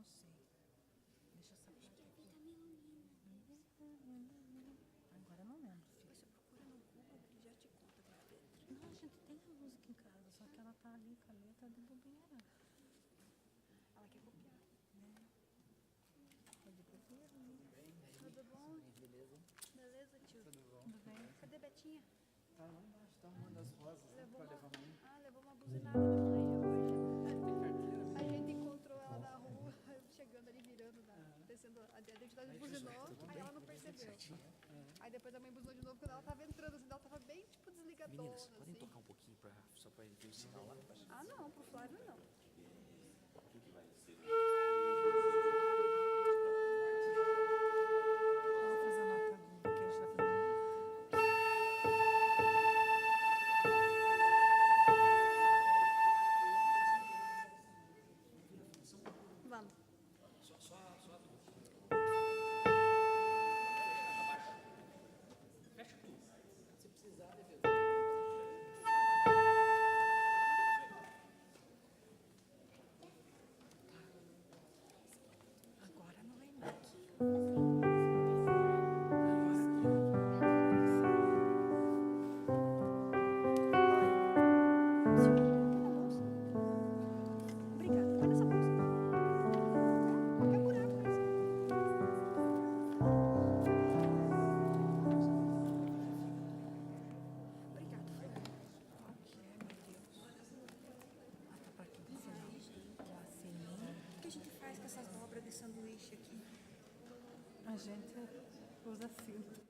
sei. Deixa essa parte aqui. Agora eu não lembro, filho. Você procura no Google que ele já te conta qual é a letra. Não, a gente tem a música em casa, só que ela tá ali com a letra de bobeira. Ela quer copiar. É de bobeira, né? Tudo bom? Beleza? Beleza, tio? Tudo bom? Tudo bem? Cadê Betinha? Tá lá embaixo, tá arrumando as rosas, né? Pra levar amanhã. Levou uma buzinada da mãe hoje. Tem carteira, A né? gente encontrou ela na rua, chegando ali, virando, descendo a identidade, buzinou, aí ela não percebeu. Aí depois a mãe buzinou de novo, quando ela tava entrando, assim, ela tava bem, tipo, desligadona, Meninas, assim. podem tocar um pouquinho só pra ele ver o sinal lá? Ah, não, pro Flávio não. Eu vou fazer a nota Google, que a gente tá fazendo. Vamos. Agora não lembro. Obrigada, põe nessa bolsa. Qualquer buraco, mas... Obrigada, Flávio. Ah, tá pra aqui desse lado. Lá assim. O que a gente faz com essas dobras de sanduíche aqui? A gente usa filtro.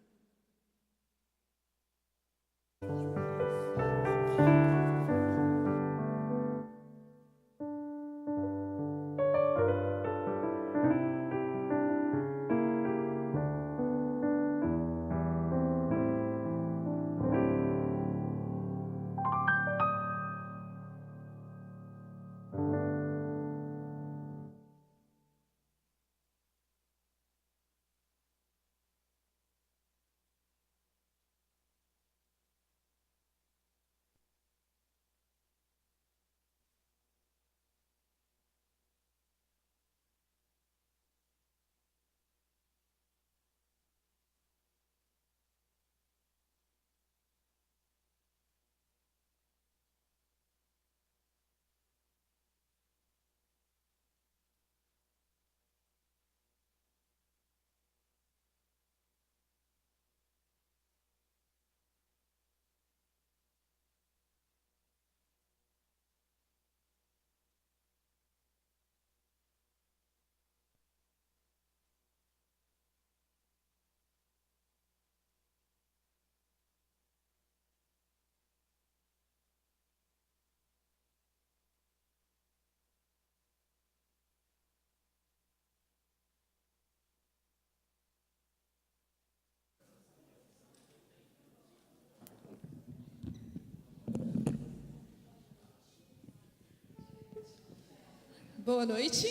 Boa noite.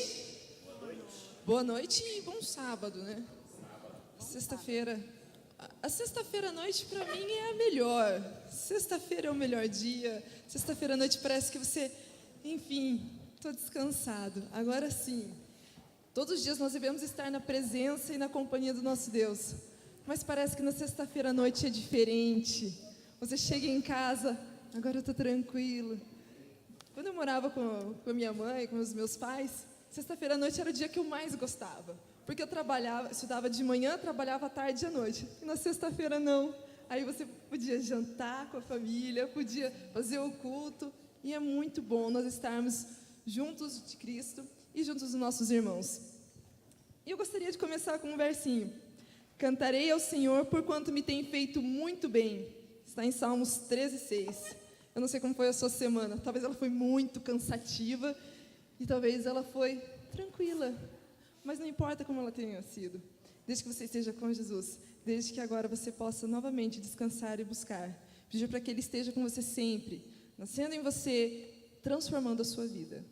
Boa noite e bom sábado, né? Sexta-feira. A sexta-feira à noite, para mim, é a melhor. Sexta-feira é o melhor dia. Sexta-feira à noite parece que você, enfim, estou descansado. Agora sim, todos os dias nós devemos estar na presença e na companhia do nosso Deus. Mas parece que na sexta-feira à noite é diferente. Você chega em casa, agora eu estou tranquilo. Quando eu morava com a minha mãe, com os meus pais, sexta-feira à noite era o dia que eu mais gostava. Porque eu trabalhava, estudava de manhã, trabalhava à tarde e à noite. E na sexta-feira não. Aí você podia jantar com a família, podia fazer o culto. E é muito bom nós estarmos juntos de Cristo e juntos dos nossos irmãos. E eu gostaria de começar com um versinho. Cantarei ao Senhor por quanto me tem feito muito bem. Está em Salmos 13:6. Eu não sei como foi a sua semana. Talvez ela foi muito cansativa e talvez ela foi tranquila. Mas não importa como ela tenha sido. Desde que você esteja com Jesus. Desde que agora você possa novamente descansar e buscar. Pedir para que Ele esteja com você sempre. Nascendo em você, transformando a sua vida.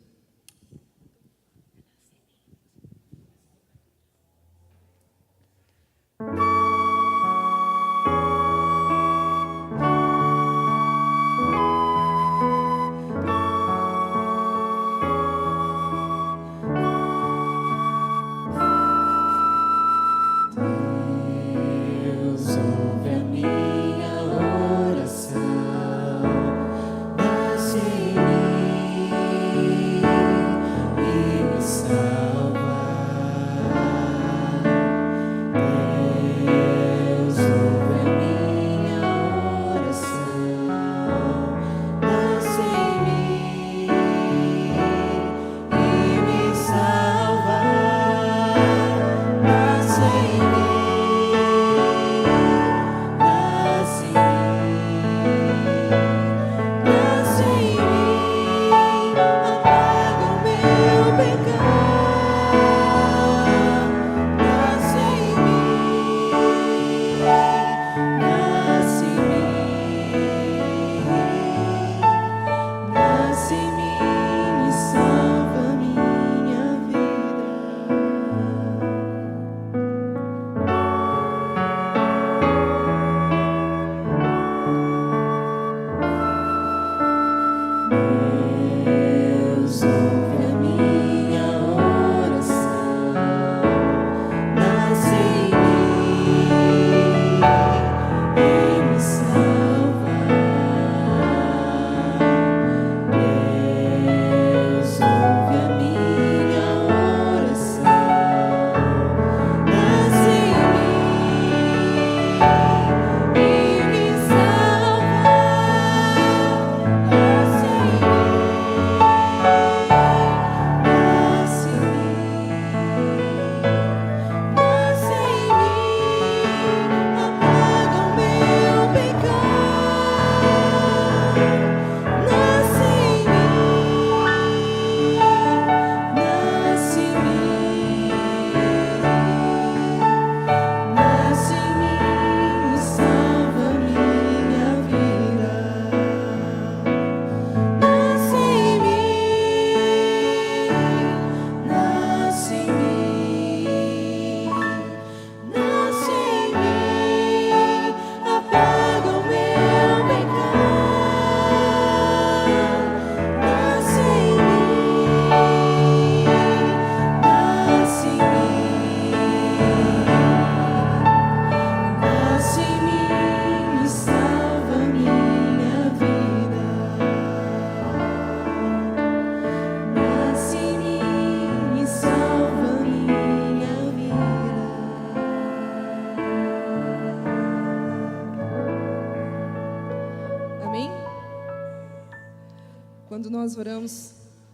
quando nós oramos,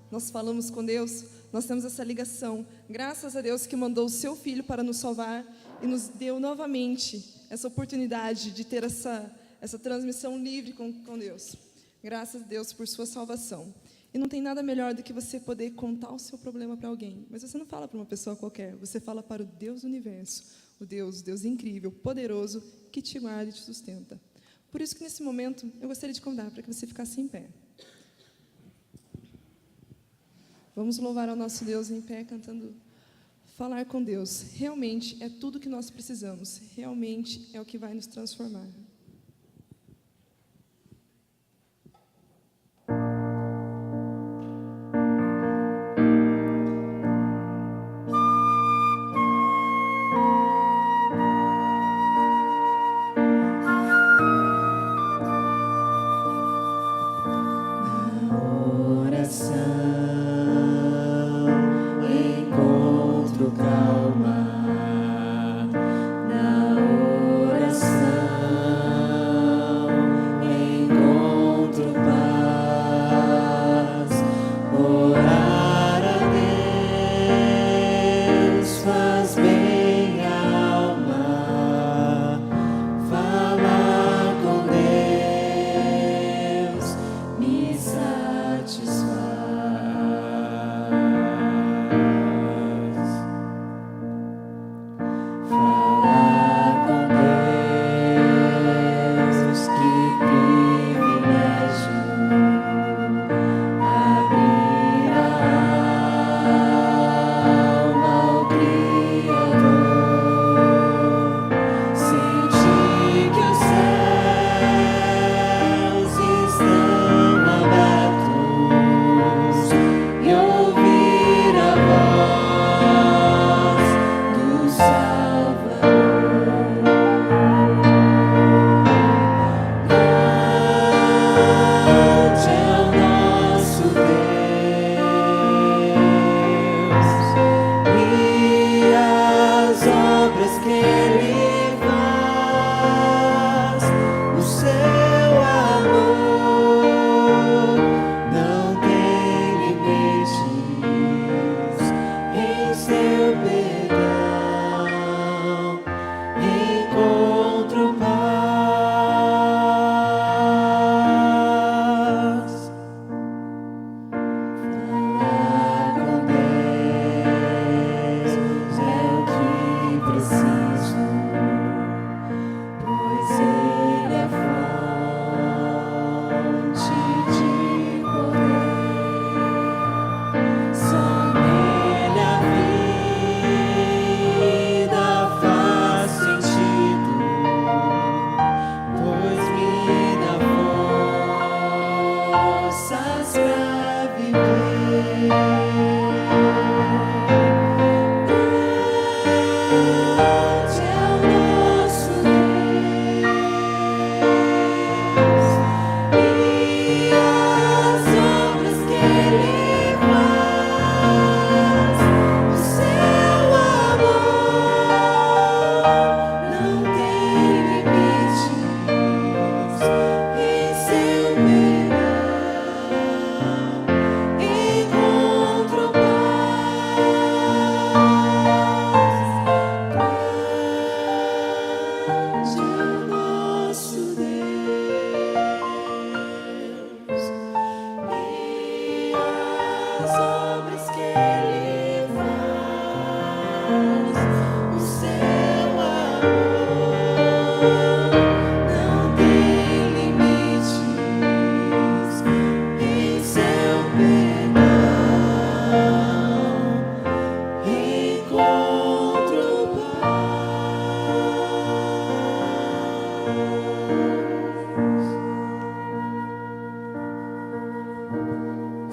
nós falamos com Deus, nós temos essa ligação. Graças a Deus que mandou o seu Filho para nos salvar e nos deu novamente essa oportunidade de ter essa transmissão livre com Deus. Graças a Deus por sua salvação. E não tem nada melhor do que você poder contar o seu problema para alguém. Mas você não fala para uma pessoa qualquer, você fala para o Deus do universo, o Deus incrível, poderoso, que te guarda e te sustenta. Por isso que nesse momento eu gostaria de convidar para que você ficasse em pé. Vamos louvar ao nosso Deus em pé, cantando. Falar com Deus realmente é tudo que nós precisamos, realmente é o que vai nos transformar.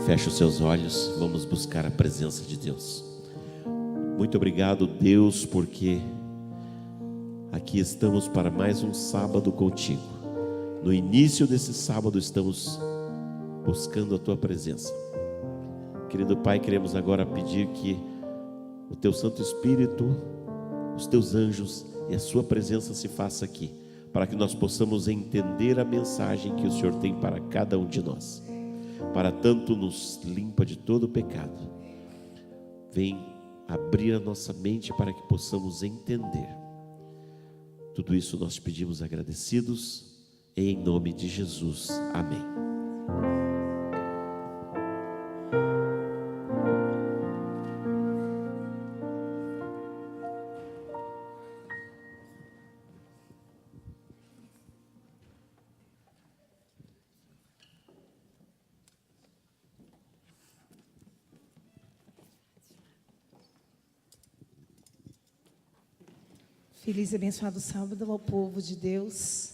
Feche os seus olhos, vamos buscar a presença de Deus. Muito obrigado, Deus, porque aqui estamos para mais um sábado contigo. No início desse sábado estamos buscando a tua presença. Querido Pai, queremos agora pedir que o teu Santo Espírito, os teus anjos e a sua presença se faça aqui, para que nós possamos entender a mensagem que o Senhor tem para cada um de nós. para tanto nos limpa de todo o pecado. Vem abrir a nossa mente para que possamos entender. Tudo isso nós pedimos agradecidos, em nome de Jesus. Amém. Feliz e abençoado sábado ao povo de Deus.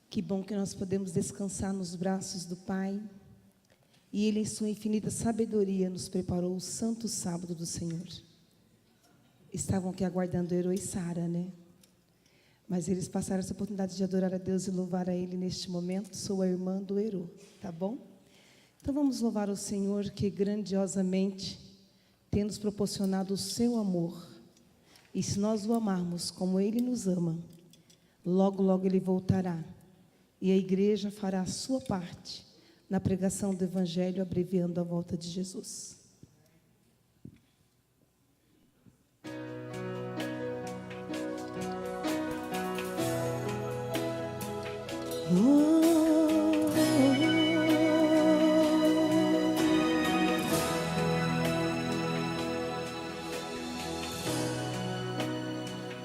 Que bom que nós podemos descansar nos braços do Pai. E Ele, em sua infinita sabedoria, nos preparou o santo sábado do Senhor. Estavam aqui aguardando Herô e Sara, né? Mas eles passaram essa oportunidade de adorar a Deus e louvar a Ele neste momento. Sou a irmã do Herô, tá bom? Então vamos louvar o Senhor que grandiosamente tem nos proporcionado o seu amor. E se nós o amarmos como Ele nos ama, logo, logo Ele voltará. E a igreja fará a sua parte na pregação do Evangelho, abreviando a volta de Jesus.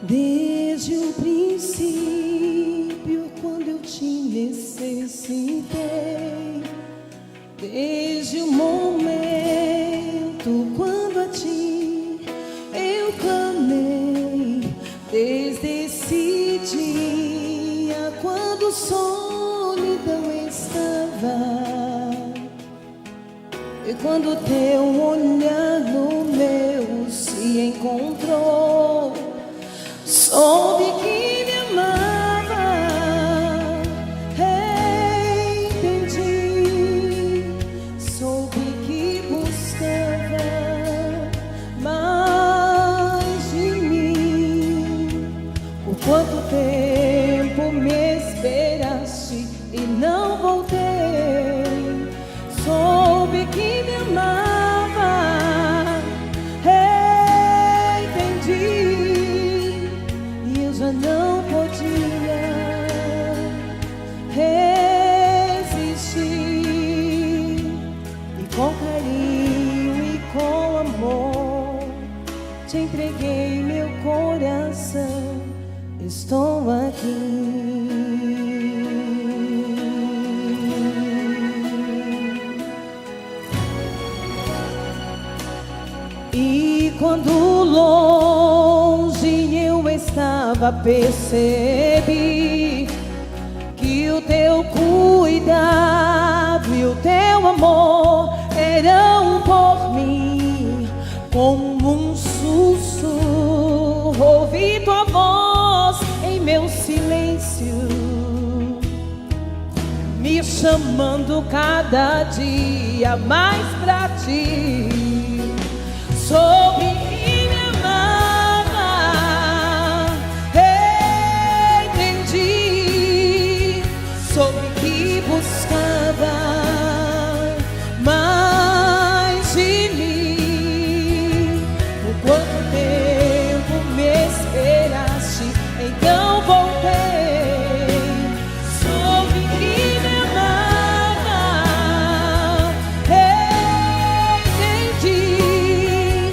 Desde o princípio, quando eu te necessitei, desde o momento quando a ti eu clamei, desde esse dia quando solidão estava, e quando teu olhar no meu se encontrou, soube que me amava, entendi, soube que buscava mais de mim. Por quanto tempo me esperaste e não voltei, soube que me amava, não podia resistir, e com carinho e com amor te entreguei meu coração. Estou aqui. E quando longe eu estava, percebi que o teu cuidado e o teu amor eram por mim. Como um sussurro, ouvi tua voz em meu silêncio, me chamando cada dia mais pra ti. Soube que me amava, entendi, soube que buscava mais de mim. Por quanto tempo me esperaste, então voltei. Soube que me amava, entendi,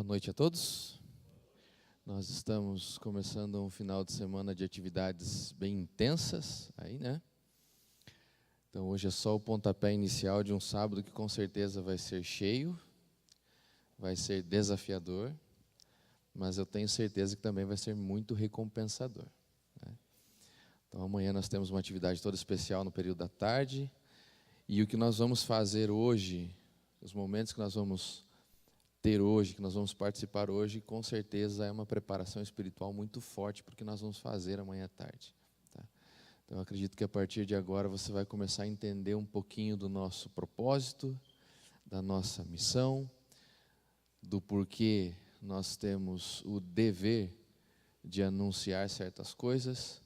noite a todos. Nós estamos começando um final de semana de atividades bem intensas aí, né? Então hoje é só o pontapé inicial de um sábado que com certeza vai ser cheio, vai ser desafiador, mas eu tenho certeza que também vai ser muito recompensador, né? Então amanhã nós temos uma atividade toda especial no período da tarde, e o que nós vamos fazer hoje, os momentos que nós vamos ter hoje, que nós vamos participar hoje, com certeza é uma preparação espiritual muito forte para o que nós vamos fazer amanhã à tarde, tá? Então eu acredito que a partir de agora você vai começar a entender um pouquinho do nosso propósito, da nossa missão, do porquê nós temos o dever de anunciar certas coisas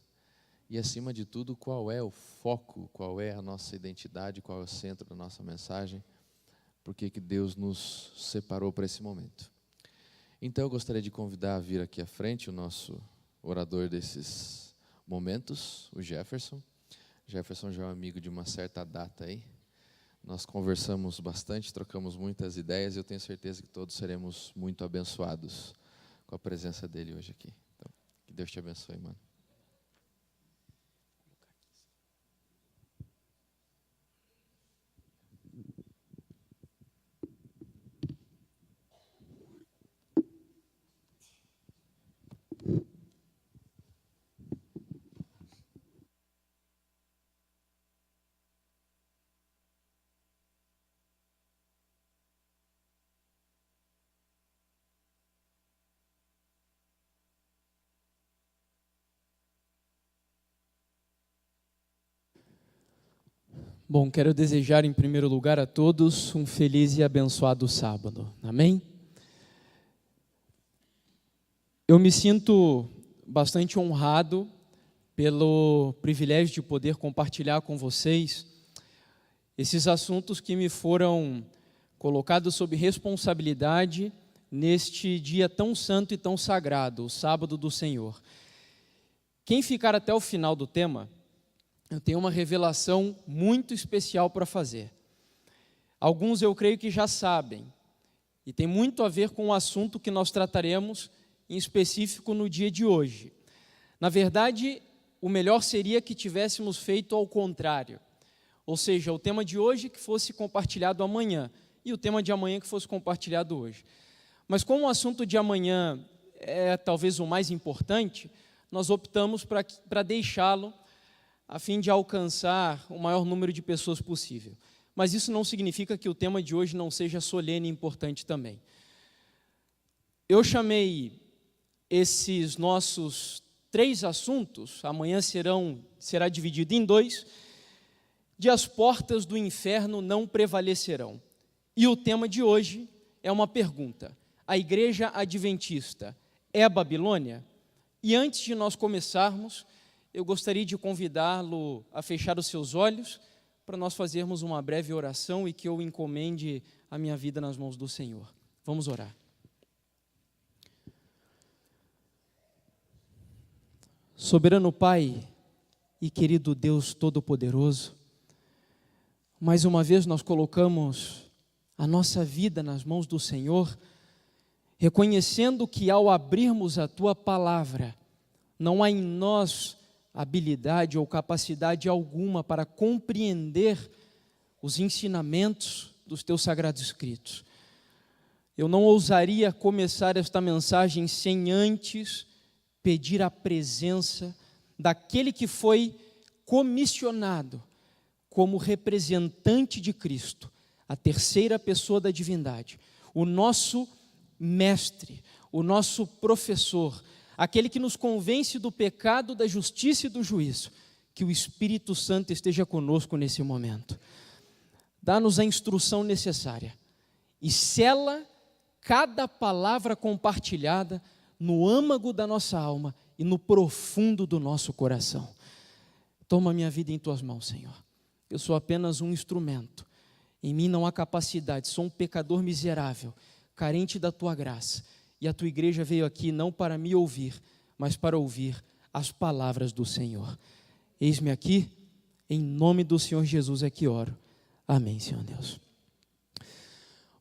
e, acima de tudo, qual é o foco, qual é a nossa identidade, qual é o centro da nossa mensagem, por que Deus nos separou para esse momento. Então eu gostaria de convidar a vir aqui à frente o nosso orador desses momentos, o Jefferson. Jefferson já é um amigo de uma certa data aí. Nós conversamos bastante, trocamos muitas ideias e eu tenho certeza que todos seremos muito abençoados com a presença dele hoje aqui. Então, que Deus te abençoe, mano. Bom, quero desejar em primeiro lugar a todos um feliz e abençoado sábado. Amém? Eu me sinto bastante honrado pelo privilégio de poder compartilhar com vocês esses assuntos que me foram colocados sob responsabilidade neste dia tão santo e tão sagrado, o sábado do Senhor. Quem ficar até o final do tema, eu tenho uma revelação muito especial para fazer. Alguns eu creio que já sabem, e tem muito a ver com o assunto que nós trataremos em específico no dia de hoje. Na verdade, o melhor seria que tivéssemos feito ao contrário, ou seja, o tema de hoje que fosse compartilhado amanhã, e o tema de amanhã que fosse compartilhado hoje. Mas como o assunto de amanhã é talvez o mais importante, nós optamos para deixá-lo a fim de alcançar o maior número de pessoas possível. Mas isso não significa que o tema de hoje não seja solene e importante também. Eu chamei esses nossos 3 assuntos, amanhã será dividido em 2, de as portas do inferno não prevalecerão. E o tema de hoje é uma pergunta: a igreja adventista é a Babilônia? E antes de nós começarmos, eu gostaria de convidá-lo a fechar os seus olhos para nós fazermos uma breve oração e que eu encomende a minha vida nas mãos do Senhor. Vamos orar. Soberano Pai e querido Deus Todo-Poderoso, mais uma vez nós colocamos a nossa vida nas mãos do Senhor, reconhecendo que ao abrirmos a Tua Palavra, não há em nós habilidade ou capacidade alguma para compreender os ensinamentos dos Teus sagrados escritos. Eu não ousaria começar esta mensagem sem antes pedir a presença daquele que foi comissionado como representante de Cristo, a terceira pessoa da divindade, o nosso mestre, o nosso professor, aquele que nos convence do pecado, da justiça e do juízo. Que o Espírito Santo esteja conosco nesse momento. Dá-nos a instrução necessária e sela cada palavra compartilhada no âmago da nossa alma e no profundo do nosso coração. Toma minha vida em Tuas mãos, Senhor. Eu sou apenas um instrumento. Em mim não há capacidade, sou um pecador miserável, carente da Tua graça. E a Tua igreja veio aqui não para me ouvir, mas para ouvir as palavras do Senhor. Eis-me aqui, em nome do Senhor Jesus é que oro. Amém, Senhor Deus.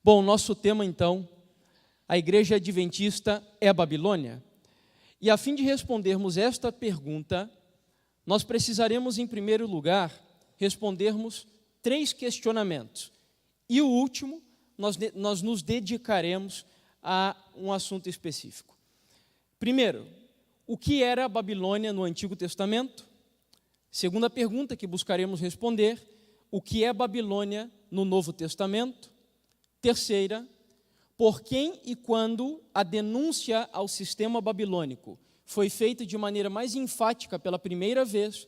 Bom, nosso tema então, a igreja adventista é a Babilônia? E a fim de respondermos esta pergunta, nós precisaremos, em primeiro lugar, respondermos 3 questionamentos. E o último, nós nos dedicaremos a um assunto específico. Primeiro, o que era a Babilônia no Antigo Testamento? Segunda pergunta que buscaremos responder, o que é Babilônia no Novo Testamento? Terceira, por quem e quando a denúncia ao sistema babilônico foi feita de maneira mais enfática pela primeira vez?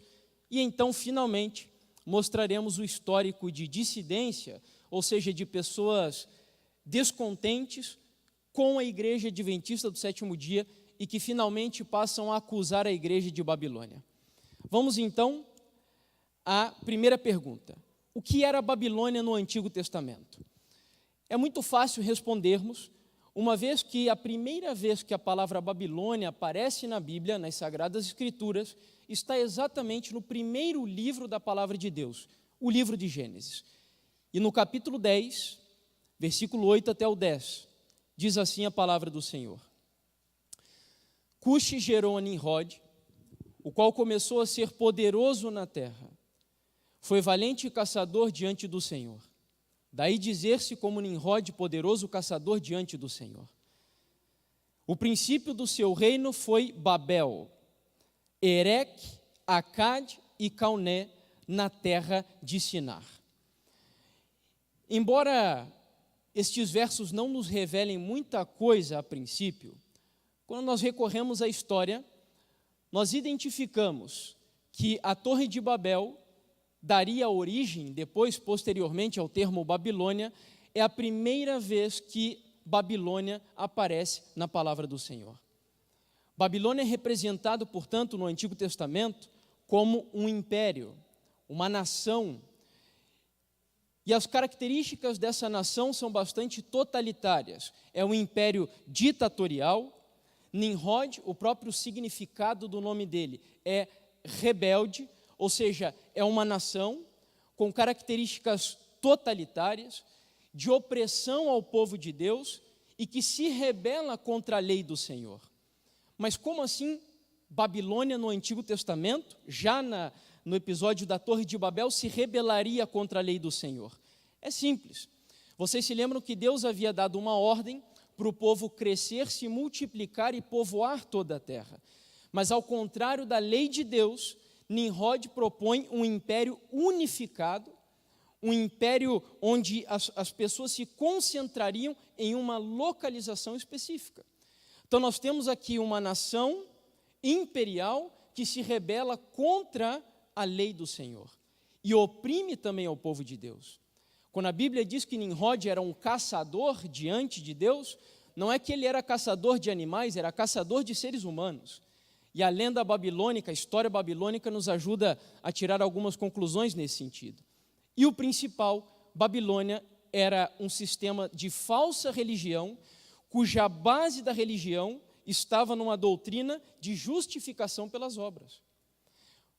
E então, finalmente, mostraremos o histórico de dissidência, ou seja, de pessoas descontentes com a igreja adventista do sétimo dia e que finalmente passam a acusar a igreja de Babilônia. Vamos então à primeira pergunta. O que era a Babilônia no Antigo Testamento? É muito fácil respondermos, uma vez que a primeira vez que a palavra Babilônia aparece na Bíblia, nas Sagradas Escrituras, está exatamente no primeiro livro da palavra de Deus, o livro de Gênesis. E no capítulo 10, versículo 8 até o 10, diz assim a palavra do Senhor. Cuxi gerou a Nimrod, o qual começou a ser poderoso na terra. Foi valente caçador diante do Senhor. Daí dizer-se como Nimrod, poderoso caçador diante do Senhor. O princípio do seu reino foi Babel, Erec, Acade e Calné, na terra de Sinar. Embora estes versos não nos revelem muita coisa a princípio, quando nós recorremos à história, nós identificamos que a Torre de Babel daria origem, depois, posteriormente, ao termo Babilônia, é a primeira vez que Babilônia aparece na palavra do Senhor. Babilônia é representado, portanto, no Antigo Testamento, como um império, uma nação. E as características dessa nação são bastante totalitárias. É um império ditatorial. Nimrod, o próprio significado do nome dele, é rebelde, ou seja, é uma nação com características totalitárias, de opressão ao povo de Deus e que se rebela contra a lei do Senhor. Mas como assim Babilônia no Antigo Testamento, já no episódio da Torre de Babel, se rebelaria contra a lei do Senhor? É simples. Vocês se lembram que Deus havia dado uma ordem para o povo crescer, se multiplicar e povoar toda a terra. Mas ao contrário da lei de Deus, Nimrod propõe um império unificado, um império onde as pessoas se concentrariam em uma localização específica. Então nós temos aqui uma nação imperial que se rebela contra a lei do Senhor e oprime também ao povo de Deus. Quando a Bíblia diz que Nimrod era um caçador diante de Deus, não é que ele era caçador de animais, era caçador de seres humanos. E a lenda babilônica, a história babilônica nos ajuda a tirar algumas conclusões nesse sentido. E o principal, Babilônia era um sistema de falsa religião, cuja base da religião estava numa doutrina de justificação pelas obras.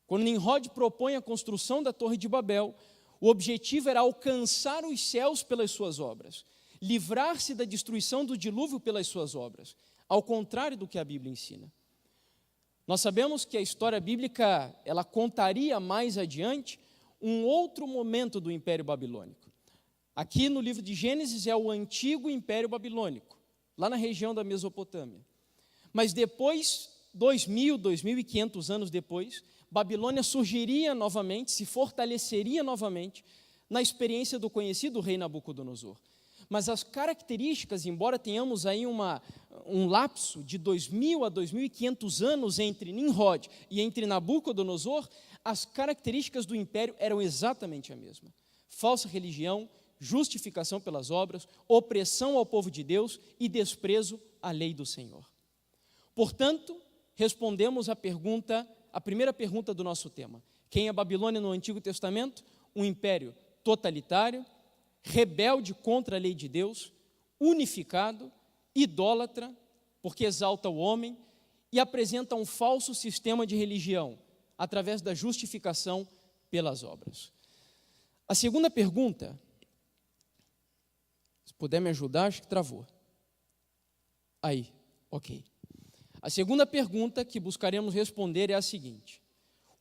Quando Nimrod propõe a construção da Torre de Babel, o objetivo era alcançar os céus pelas suas obras, livrar-se da destruição do dilúvio pelas suas obras, ao contrário do que a Bíblia ensina. Nós sabemos que a história bíblica, ela contaria mais adiante um outro momento do Império Babilônico. Aqui no livro de Gênesis é o antigo Império Babilônico, lá na região da Mesopotâmia. Mas depois, 2.500 anos depois, Babilônia surgiria novamente, se fortaleceria novamente na experiência do conhecido rei Nabucodonosor. Mas as características, embora tenhamos aí um lapso de 2.000 a 2.500 anos entre Nimrod e entre Nabucodonosor, as características do império eram exatamente a mesma. Falsa religião, justificação pelas obras, opressão ao povo de Deus e desprezo à lei do Senhor. Portanto, respondemos a primeira pergunta do nosso tema. Quem é Babilônia no Antigo Testamento? Um império totalitário, rebelde contra a lei de Deus, unificado, idólatra, porque exalta o homem e apresenta um falso sistema de religião, através da justificação pelas obras. A segunda pergunta, se puder me ajudar, acho que travou. Aí, ok. A segunda pergunta que buscaremos responder é a seguinte: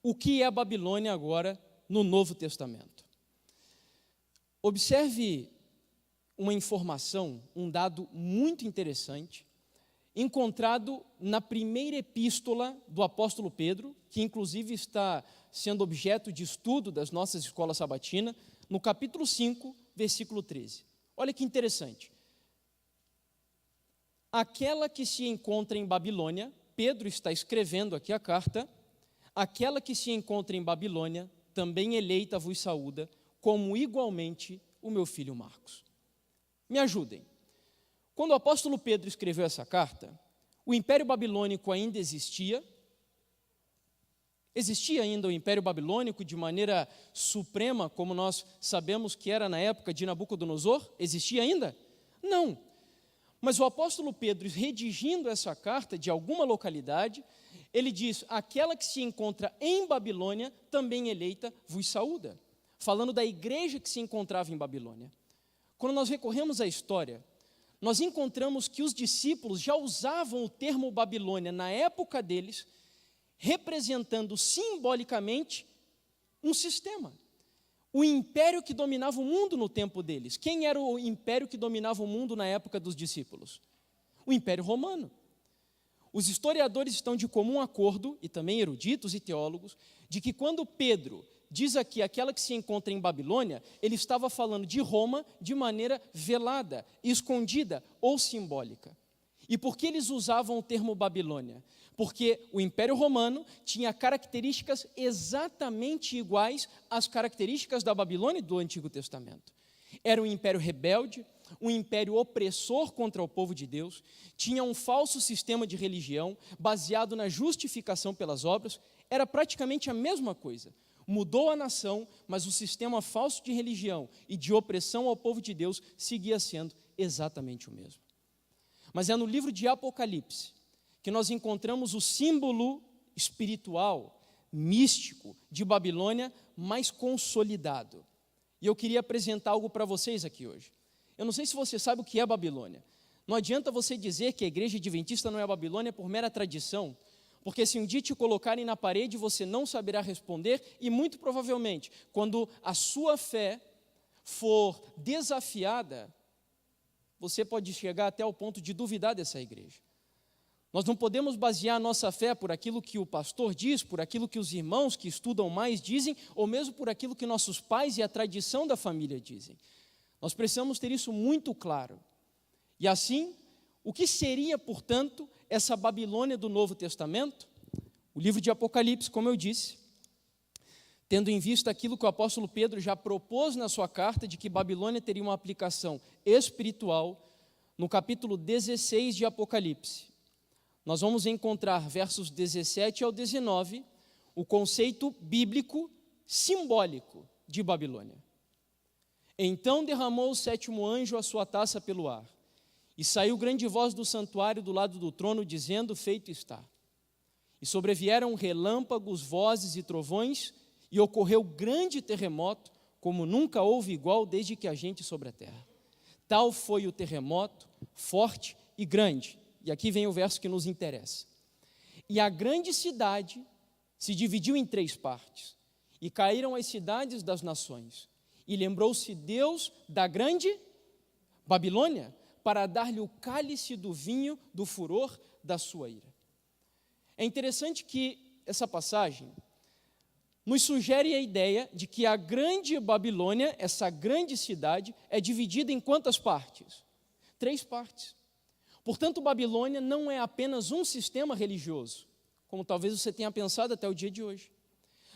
o que é a Babilônia agora no Novo Testamento? Observe uma informação, um dado muito interessante, encontrado na primeira epístola do apóstolo Pedro, que inclusive está sendo objeto de estudo das nossas escolas sabatinas, no capítulo 5, versículo 13. Olha que interessante. Aquela que se encontra em Babilônia, Pedro está escrevendo aqui a carta, aquela que se encontra em Babilônia, também eleita vos saúda, como igualmente o meu filho Marcos. Me ajudem. Quando o apóstolo Pedro escreveu essa carta, o Império Babilônico ainda existia. Existia ainda o Império Babilônico de maneira suprema, como nós sabemos que era na época de Nabucodonosor? Existia ainda? Não. Mas o apóstolo Pedro, redigindo essa carta de alguma localidade, ele diz: aquela que se encontra em Babilônia, também eleita, vos saúda. Falando da igreja que se encontrava em Babilônia. Quando nós recorremos à história, nós encontramos que os discípulos já usavam o termo Babilônia na época deles, representando simbolicamente um sistema. O império que dominava o mundo no tempo deles. Quem era o império que dominava o mundo na época dos discípulos? O Império Romano. Os historiadores estão de comum acordo, e também eruditos e teólogos, de que quando Pedro diz aqui aquela que se encontra em Babilônia, ele estava falando de Roma de maneira velada, escondida ou simbólica. E por que eles usavam o termo Babilônia? Porque o Império Romano tinha características exatamente iguais às características da Babilônia do Antigo Testamento. Era um império rebelde, um império opressor contra o povo de Deus, tinha um falso sistema de religião baseado na justificação pelas obras, era praticamente a mesma coisa. Mudou a nação, mas o sistema falso de religião e de opressão ao povo de Deus seguia sendo exatamente o mesmo. Mas é no livro de Apocalipse que nós encontramos o símbolo espiritual, místico de Babilônia mais consolidado. E eu queria apresentar algo para vocês aqui hoje. Eu não sei se você sabe o que é Babilônia. Não adianta você dizer que a igreja adventista não é Babilônia por mera tradição, porque se um dia te colocarem na parede, você não saberá responder e muito provavelmente, quando a sua fé for desafiada, você pode chegar até o ponto de duvidar dessa igreja. Nós não podemos basear a nossa fé por aquilo que o pastor diz, por aquilo que os irmãos que estudam mais dizem, ou mesmo por aquilo que nossos pais e a tradição da família dizem. Nós precisamos ter isso muito claro. E assim, o que seria, portanto, essa Babilônia do Novo Testamento? O livro de Apocalipse, como eu disse, tendo em vista aquilo que o apóstolo Pedro já propôs na sua carta, de que Babilônia teria uma aplicação espiritual, no capítulo 16 de Apocalipse, nós vamos encontrar, versos 17 ao 19, o conceito bíblico simbólico de Babilônia. Então derramou o sétimo anjo a sua taça pelo ar, e saiu grande voz do santuário do lado do trono, dizendo: feito está. E sobrevieram relâmpagos, vozes e trovões, e ocorreu grande terremoto, como nunca houve igual desde que há gente sobre a terra. Tal foi o terremoto, forte e grande. E aqui vem o verso que nos interessa. E a grande cidade se dividiu em 3 partes, e caíram as cidades das nações. E lembrou-se Deus da grande Babilônia, para dar-lhe o cálice do vinho do furor da sua ira. É interessante que essa passagem nos sugere a ideia de que a grande Babilônia, essa grande cidade, é dividida em quantas partes? 3 partes. Portanto, Babilônia não é apenas um sistema religioso, como talvez você tenha pensado até o dia de hoje.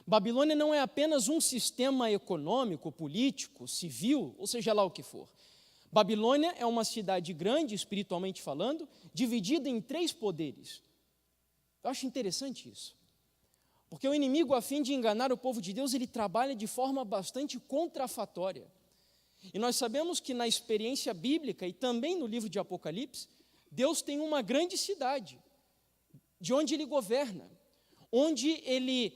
Babilônia não é apenas um sistema econômico, político, civil, ou seja lá o que for. Babilônia é uma cidade grande, espiritualmente falando, dividida em 3 poderes. Eu acho interessante isso. Porque o inimigo, a fim de enganar o povo de Deus, ele trabalha de forma bastante contrafatória. E nós sabemos que na experiência bíblica e também no livro de Apocalipse, Deus tem uma grande cidade, de onde Ele governa, onde Ele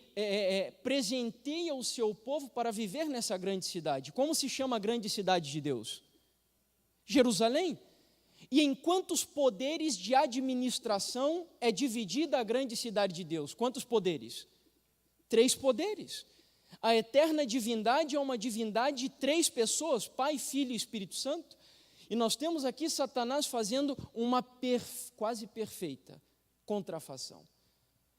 presenteia o seu povo para viver nessa grande cidade. Como se chama a grande cidade de Deus? Jerusalém. E em quantos poderes de administração é dividida a grande cidade de Deus? Quantos poderes? 3 poderes. A eterna divindade é uma divindade de 3 pessoas, Pai, Filho e Espírito Santo. E nós temos aqui Satanás fazendo uma quase perfeita contrafação.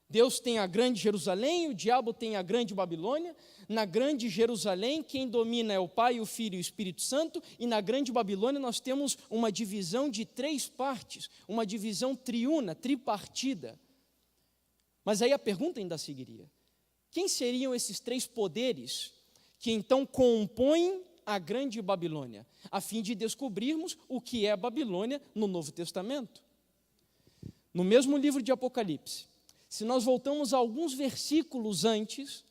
Deus tem a grande Jerusalém, o diabo tem a grande Babilônia. Na grande Jerusalém, quem domina é o Pai, o Filho e o Espírito Santo. E na grande Babilônia nós temos uma divisão de 3 partes, uma divisão triuna, tripartida. Mas aí a pergunta ainda seguiria: quem seriam esses 3 poderes que então compõem a grande Babilônia, a fim de descobrirmos o que é a Babilônia no Novo Testamento? No mesmo livro de Apocalipse, se nós voltamos a alguns versículos antes,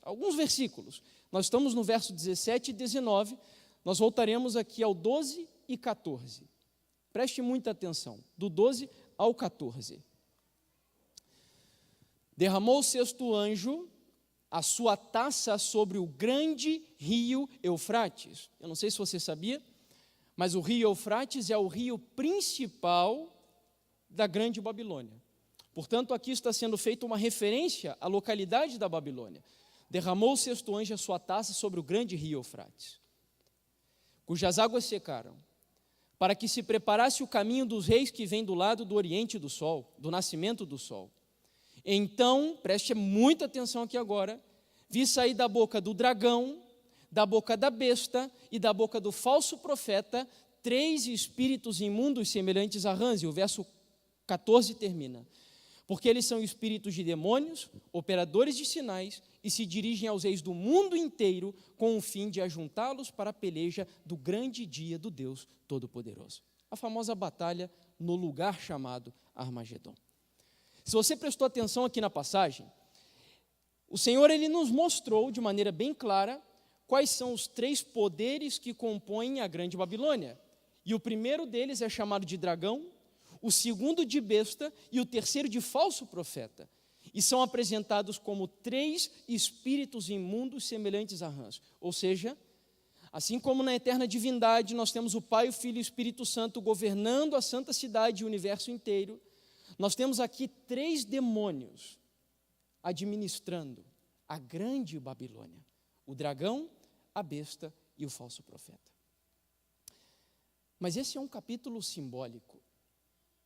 nós estamos no verso 17 e 19, nós voltaremos aqui ao 12 e 14. Preste muita atenção, do 12 ao 14. Derramou o 6º anjo a sua taça sobre o grande rio Eufrates. Eu não sei se você sabia, mas o rio Eufrates é o rio principal da grande Babilônia. Portanto, aqui está sendo feita uma referência à localidade da Babilônia. Derramou o 6º anjo a sua taça sobre o grande rio Eufrates, cujas águas secaram, para que se preparasse o caminho dos reis que vêm do lado do oriente do sol, do nascimento do sol. Então, preste muita atenção aqui agora, vi sair da boca do dragão, da boca da besta e da boca do falso profeta 3 espíritos imundos semelhantes a rãs. E o verso 14 termina: porque eles são espíritos de demônios, operadores de sinais, e se dirigem aos reis do mundo inteiro com o fim de ajuntá-los para a peleja do grande dia do Deus Todo-Poderoso. A famosa batalha no lugar chamado Armagedon. Se você prestou atenção aqui na passagem, o Senhor ele nos mostrou de maneira bem clara quais são os 3 poderes que compõem a grande Babilônia. E o primeiro deles é chamado de dragão, o segundo de besta e o terceiro de falso profeta. E são apresentados como 3 espíritos imundos semelhantes a rãs. Ou seja, assim como na eterna divindade nós temos o Pai, o Filho e o Espírito Santo governando a santa cidade e o universo inteiro, nós temos aqui 3 demônios administrando a grande Babilônia: o dragão, a besta e o falso profeta. Mas esse é um capítulo simbólico.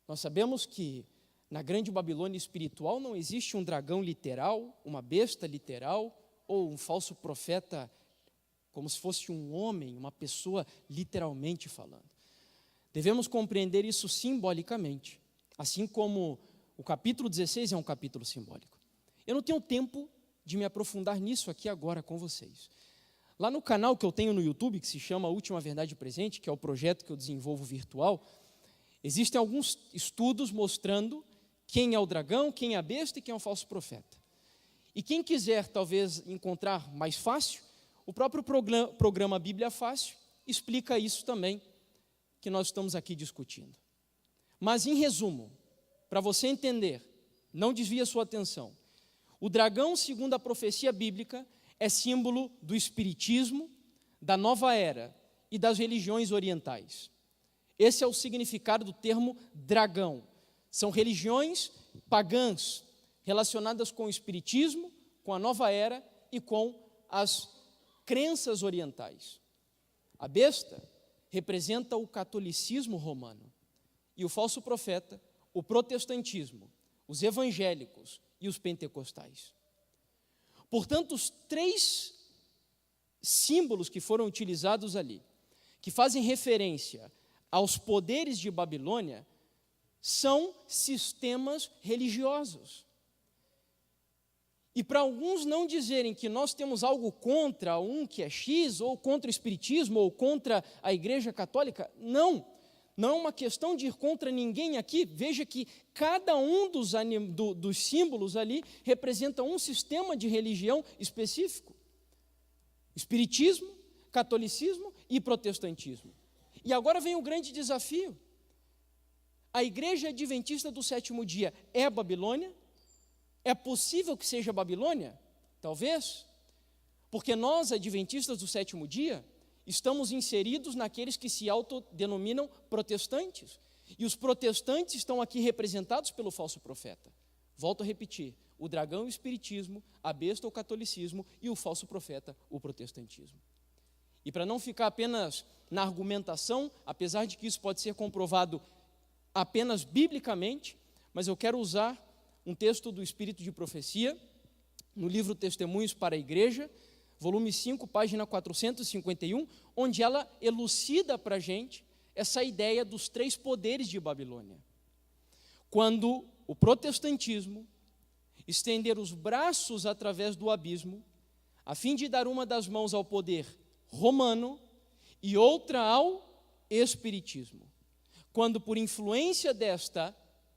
Nós sabemos que na grande Babilônia espiritual não existe um dragão literal, uma besta literal, ou um falso profeta como se fosse um homem, uma pessoa literalmente falando. Devemos compreender isso simbolicamente, assim como o capítulo 16 é um capítulo simbólico. Eu não tenho tempo de me aprofundar nisso aqui agora com vocês. Lá no canal que eu tenho no YouTube, que se chama Última Verdade Presente, que é o projeto que eu desenvolvo virtual, existem alguns estudos mostrando quem é o dragão, quem é a besta e quem é o falso profeta. E quem quiser, talvez, encontrar mais fácil, o próprio programa Bíblia Fácil explica isso também, que nós estamos aqui discutindo. Mas, em resumo, para você entender, não desvie a sua atenção, o dragão, segundo a profecia bíblica, é símbolo do espiritismo, da nova era e das religiões orientais. Esse é o significado do termo dragão. São religiões pagãs relacionadas com o espiritismo, com a nova era e com as crenças orientais. A besta representa o catolicismo romano e o falso profeta, o protestantismo, os evangélicos e os pentecostais. Portanto, os 3 símbolos que foram utilizados ali, que fazem referência aos poderes de Babilônia, são sistemas religiosos. E para alguns não dizerem que nós temos algo contra um que é X, ou contra o espiritismo, ou contra a Igreja Católica, não é uma questão de ir contra ninguém aqui. Veja que cada um dos símbolos ali representa um sistema de religião específico: espiritismo, catolicismo e protestantismo. E agora vem o grande desafio. A Igreja Adventista do Sétimo Dia é a Babilônia? É possível que seja a Babilônia? Talvez. Porque nós, adventistas do sétimo dia, estamos inseridos naqueles que se autodenominam protestantes. E os protestantes estão aqui representados pelo falso profeta. Volto a repetir, o dragão é o espiritismo, a besta é o catolicismo e o falso profeta o protestantismo. E para não ficar apenas na argumentação, apesar de que isso pode ser comprovado apenas biblicamente, mas eu quero usar um texto do Espírito de Profecia, no livro Testemunhos para a Igreja, volume 5, página 451, onde ela elucida para a gente essa ideia dos 3 poderes de Babilônia. Quando o protestantismo estender os braços através do abismo, a fim de dar uma das mãos ao poder romano e outra ao espiritismo. Quando, por influência desta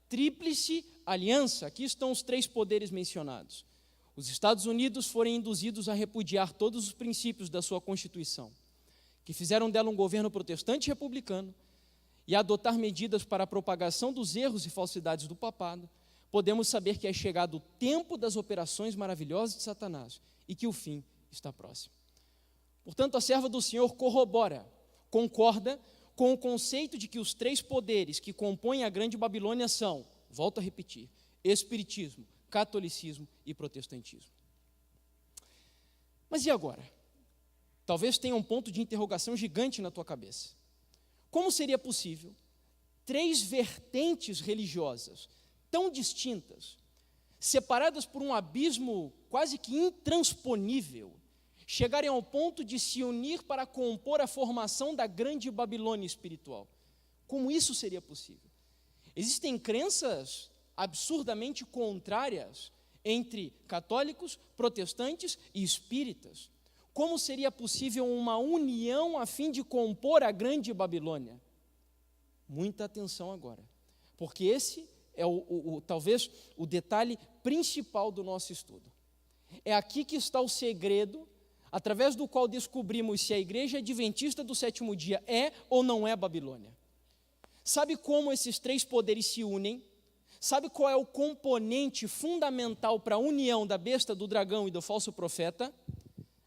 tríplice aliança, aqui estão os 3 poderes mencionados, os Estados Unidos forem induzidos a repudiar todos os princípios da sua Constituição, que fizeram dela um governo protestante republicano, e adotar medidas para a propagação dos erros e falsidades do papado, podemos saber que é chegado o tempo das operações maravilhosas de Satanás e que o fim está próximo. Portanto, a serva do Senhor corrobora, concorda com o conceito de que os 3 poderes que compõem a grande Babilônia são, volto a repetir, espiritismo, catolicismo e protestantismo. Mas e agora? Talvez tenha um ponto de interrogação gigante na tua cabeça. Como seria possível 3 vertentes religiosas tão distintas, separadas por um abismo quase que intransponível, chegarem ao ponto de se unir para compor a formação da grande Babilônia espiritual? Como isso seria possível? Existem crenças absurdamente contrárias entre católicos, protestantes e espíritas. Como seria possível uma união a fim de compor a grande Babilônia? Muita atenção agora, porque esse é talvez o detalhe principal do nosso estudo. É aqui que está o segredo, através do qual descobrimos se a igreja adventista do 7º dia é ou não é Babilônia. Sabe como esses 3 poderes se unem? Sabe qual é o componente fundamental para a união da besta, do dragão e do falso profeta?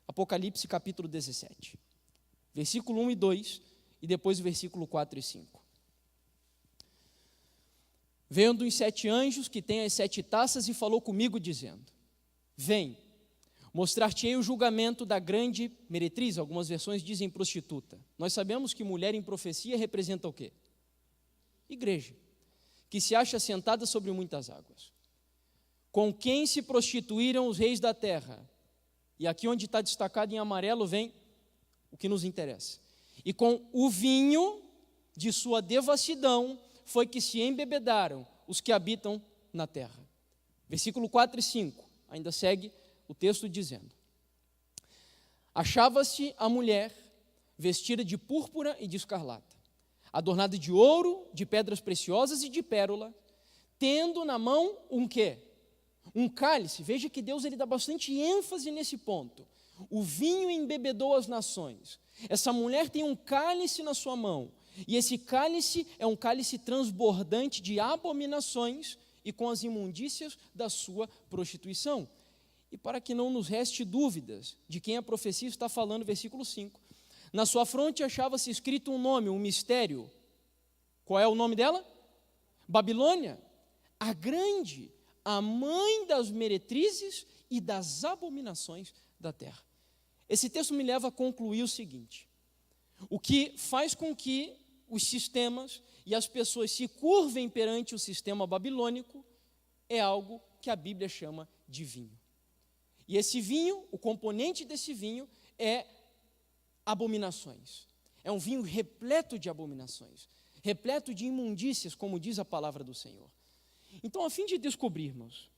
Apocalipse capítulo 17, versículo 1 e 2, e depois o versículo 4 e 5. Veio um dos 7 anjos que tem as 7 taças e falou comigo dizendo: vem, mostrar-te-ei o julgamento da grande meretriz. Algumas versões dizem prostituta. Nós sabemos que mulher em profecia representa o quê? Igreja, que se acha sentada sobre muitas águas. Com quem se prostituíram os reis da terra? E aqui onde está destacado em amarelo vem o que nos interessa. E com o vinho de sua devassidão foi que se embebedaram os que habitam na terra. Versículo 4 e 5, ainda segue o texto dizendo: achava-se a mulher vestida de púrpura e de escarlata, adornada de ouro, de pedras preciosas e de pérola, tendo na mão um quê? Um cálice. Veja que Deus ele dá bastante ênfase nesse ponto. O vinho embebedou as nações. Essa mulher tem um cálice na sua mão, e esse cálice é um cálice transbordante de abominações e com as imundícias da sua prostituição. E para que não nos reste dúvidas de quem a profecia está falando, versículo 5, na sua fronte achava-se escrito um nome, um mistério. Qual é o nome dela? Babilônia, a grande, a mãe das meretrizes e das abominações da terra. Esse texto me leva a concluir o seguinte: o que faz com que os sistemas e as pessoas se curvem perante o sistema babilônico é algo que a Bíblia chama de vinho. E esse vinho, o componente desse vinho é abominações. É um vinho repleto de abominações, repleto de imundícias, como diz a palavra do Senhor. Então, a fim de descobrirmos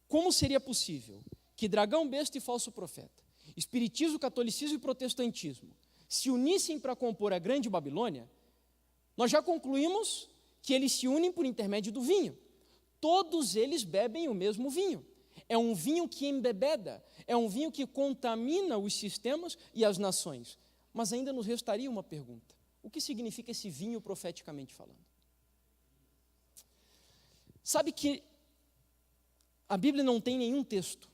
como seria possível que dragão, besta e falso profeta, espiritismo, catolicismo e protestantismo se unissem para compor a grande Babilônia, nós já concluímos que eles se unem por intermédio do vinho. Todos eles bebem o mesmo vinho. É um vinho que embebeda, é um vinho que contamina os sistemas e as nações. Mas ainda nos restaria uma pergunta: o que significa esse vinho profeticamente falando? Sabe que a Bíblia não tem nenhum texto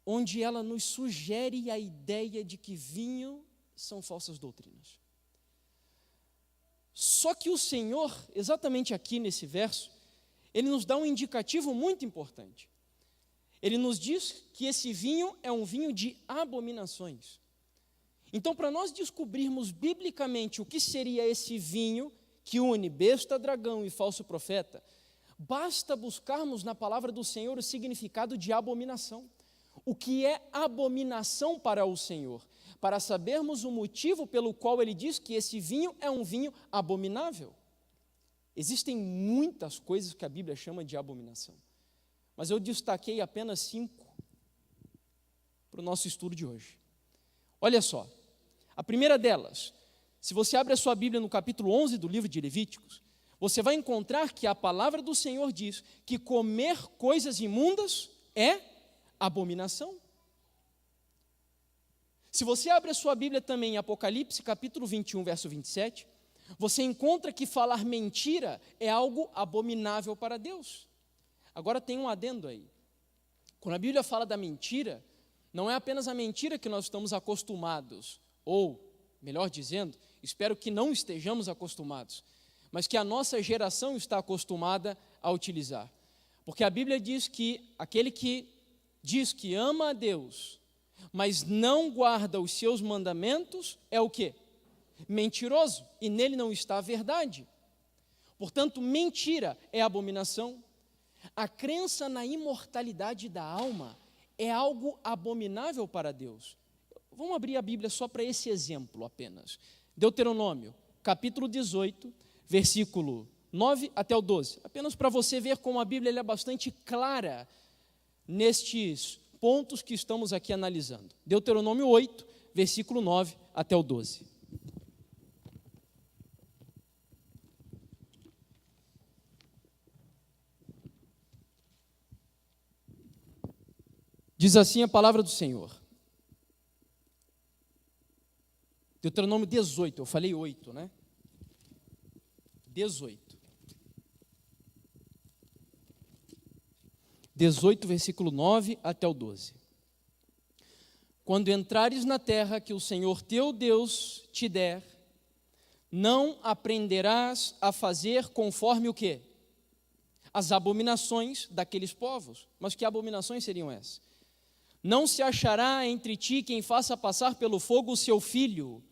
onde ela nos sugere a ideia de que vinho são falsas doutrinas. Só que o Senhor, exatamente aqui nesse verso, ele nos dá um indicativo muito importante. Ele nos diz que esse vinho é um vinho de abominações. Então, para nós descobrirmos biblicamente o que seria esse vinho que une besta, dragão e falso profeta, basta buscarmos na palavra do Senhor o significado de abominação. O que é abominação para o Senhor? Para sabermos o motivo pelo qual ele diz que esse vinho é um vinho abominável. Existem muitas coisas que a Bíblia chama de abominação, mas eu destaquei apenas 5 para o nosso estudo de hoje. Olha só, a primeira delas, se você abre a sua Bíblia no capítulo 11 do livro de Levíticos, você vai encontrar que a palavra do Senhor diz que comer coisas imundas é abominação. Se você abre a sua Bíblia também em Apocalipse, capítulo 21, verso 27, você encontra que falar mentira é algo abominável para Deus. Agora tem um adendo aí. Quando a Bíblia fala da mentira, não é apenas a mentira que nós estamos acostumados, ou, melhor dizendo, espero que não estejamos acostumados, mas que a nossa geração está acostumada a utilizar. Porque a Bíblia diz que aquele que diz que ama a Deus, mas não guarda os seus mandamentos, é o quê? Mentiroso, e nele não está a verdade. Portanto, mentira é abominação. A crença na imortalidade da alma é algo abominável para Deus. Vamos abrir a Bíblia só para esse exemplo apenas. Deuteronômio, capítulo 18, versículo 9 até o 12. Apenas para você ver como a Bíblia é bastante clara nestes pontos que estamos aqui analisando. Deuteronômio 8, versículo 9 até o 12. Diz assim a palavra do Senhor. Deuteronômio 18, eu falei 8, né? 18. 18, versículo 9 até o 12. Quando entrares na terra que o Senhor teu Deus te der, não aprenderás a fazer conforme o quê? As abominações daqueles povos. Mas que abominações seriam essas? Não se achará entre ti quem faça passar pelo fogo o seu filho,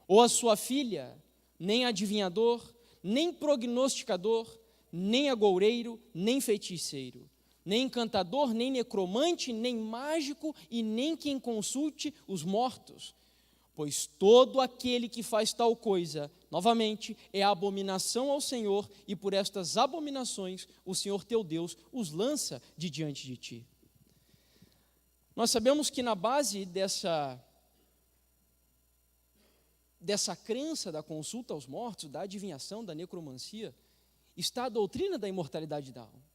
ou a sua filha, nem adivinhador, nem prognosticador, nem agoureiro, nem feiticeiro, nem encantador, nem necromante, nem mágico, e nem quem consulte os mortos. Pois todo aquele que faz tal coisa, novamente, é abominação ao Senhor, e por estas abominações o Senhor teu Deus os lança de diante de ti. Nós sabemos que na base dessa crença da consulta aos mortos, da adivinhação, da necromancia, está a doutrina da imortalidade da alma.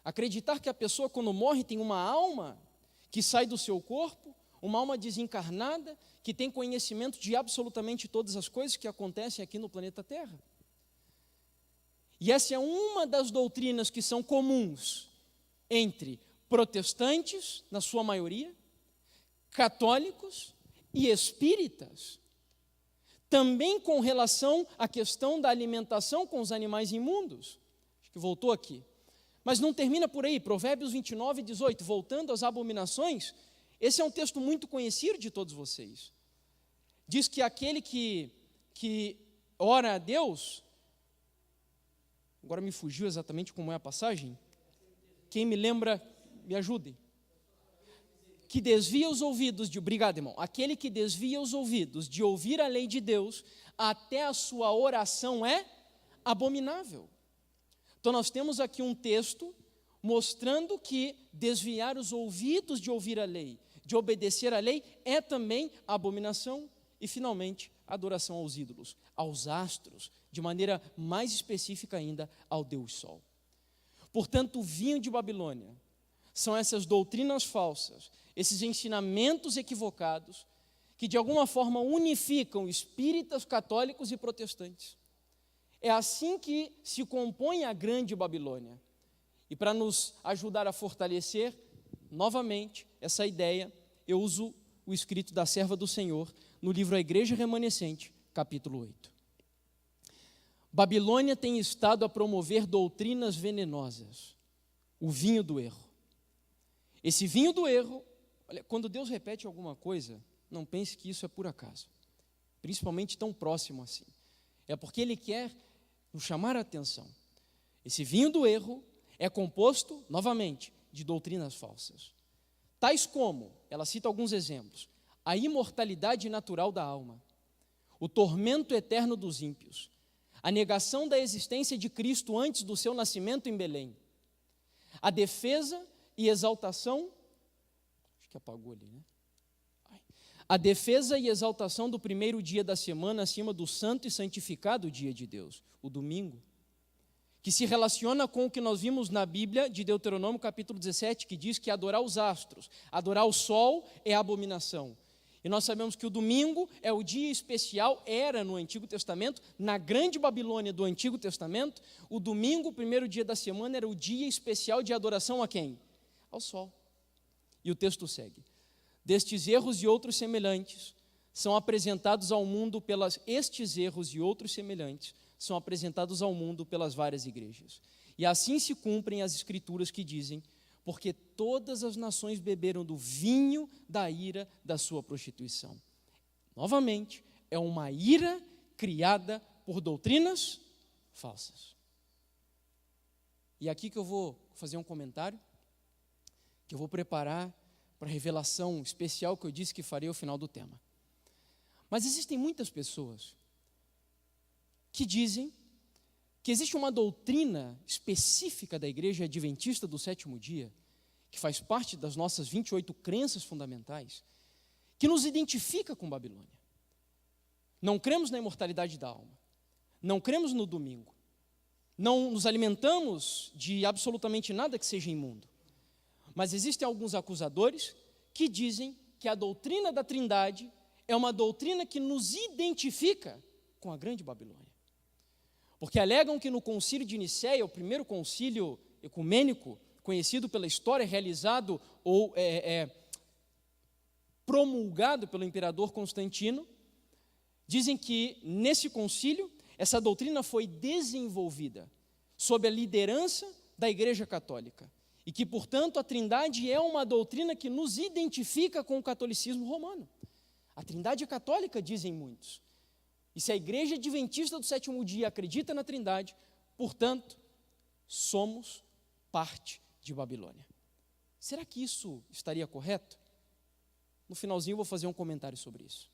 Acreditar que a pessoa, quando morre, tem uma alma que sai do seu corpo, uma alma desencarnada, que tem conhecimento de absolutamente todas as coisas que acontecem aqui no planeta Terra. E essa é uma das doutrinas que são comuns entre protestantes, na sua maioria, católicos e espíritas, também com relação à questão da alimentação com os animais imundos. Acho que voltou aqui. Mas não termina por aí, Provérbios 29, 18, voltando às abominações, esse é um texto muito conhecido de todos vocês. Diz que aquele que ora a Deus, agora me fugiu exatamente como é a passagem, quem me lembra, me ajudem. Que desvia os ouvidos de, obrigado, irmão, aquele que desvia os ouvidos de ouvir a lei de Deus, até a sua oração é abominável. Então nós temos aqui um texto mostrando que desviar os ouvidos de ouvir a lei, de obedecer a lei, é também abominação. E finalmente, adoração aos ídolos, aos astros, de maneira mais específica ainda, ao Deus Sol. Portanto, o vinho de Babilônia são essas doutrinas falsas, esses ensinamentos equivocados, que de alguma forma unificam espíritas, católicos e protestantes. É assim que se compõe a grande Babilônia. E para nos ajudar a fortalecer, novamente, essa ideia, eu uso o escrito da serva do Senhor, no livro A Igreja Remanescente, capítulo 8. Babilônia tem estado a promover doutrinas venenosas, o vinho do erro. Esse vinho do erro, olha, quando Deus repete alguma coisa, não pense que isso é por acaso, principalmente tão próximo assim. É porque Ele quer nos chamar a atenção. Esse vinho do erro é composto, novamente, de doutrinas falsas. Tais como, ela cita alguns exemplos, a imortalidade natural da alma, o tormento eterno dos ímpios, a negação da existência de Cristo antes do seu nascimento em Belém, a defesa e exaltação, acho que apagou ali, né? A defesa e exaltação do primeiro dia da semana acima do santo e santificado dia de Deus, o domingo, que se relaciona com o que nós vimos na Bíblia de Deuteronômio capítulo 17, que diz que adorar os astros, adorar o sol é abominação. E nós sabemos que o domingo é o dia especial, era no Antigo Testamento, na grande Babilônia do Antigo Testamento, o domingo, o primeiro dia da semana, era o dia especial de adoração a quem? Ao sol. E o texto segue. Destes erros e outros semelhantes são apresentados ao mundo pelas várias igrejas. E assim se cumprem as escrituras que dizem: porque todas as nações beberam do vinho da ira da sua prostituição. Novamente, é uma ira criada por doutrinas falsas. E aqui que eu vou fazer um comentário, que eu vou preparar para a revelação especial que eu disse que farei ao final do tema. Mas existem muitas pessoas que dizem que existe uma doutrina específica da Igreja Adventista do Sétimo Dia, que faz parte das nossas 28 crenças fundamentais, que nos identifica com Babilônia. Não cremos na imortalidade da alma, não cremos no domingo, não nos alimentamos de absolutamente nada que seja imundo. Mas existem alguns acusadores que dizem que a doutrina da Trindade é uma doutrina que nos identifica com a grande Babilônia. Porque alegam que no concílio de Nicéia, o primeiro concílio ecumênico, conhecido pela história, realizado ou promulgado pelo imperador Constantino, dizem que nesse concílio, essa doutrina foi desenvolvida sob a liderança da Igreja Católica. E que, portanto, a Trindade é uma doutrina que nos identifica com o catolicismo romano. A Trindade é católica, dizem muitos. E se a Igreja Adventista do Sétimo Dia acredita na Trindade, portanto, somos parte de Babilônia. Será que isso estaria correto? No finalzinho eu vou fazer um comentário sobre isso.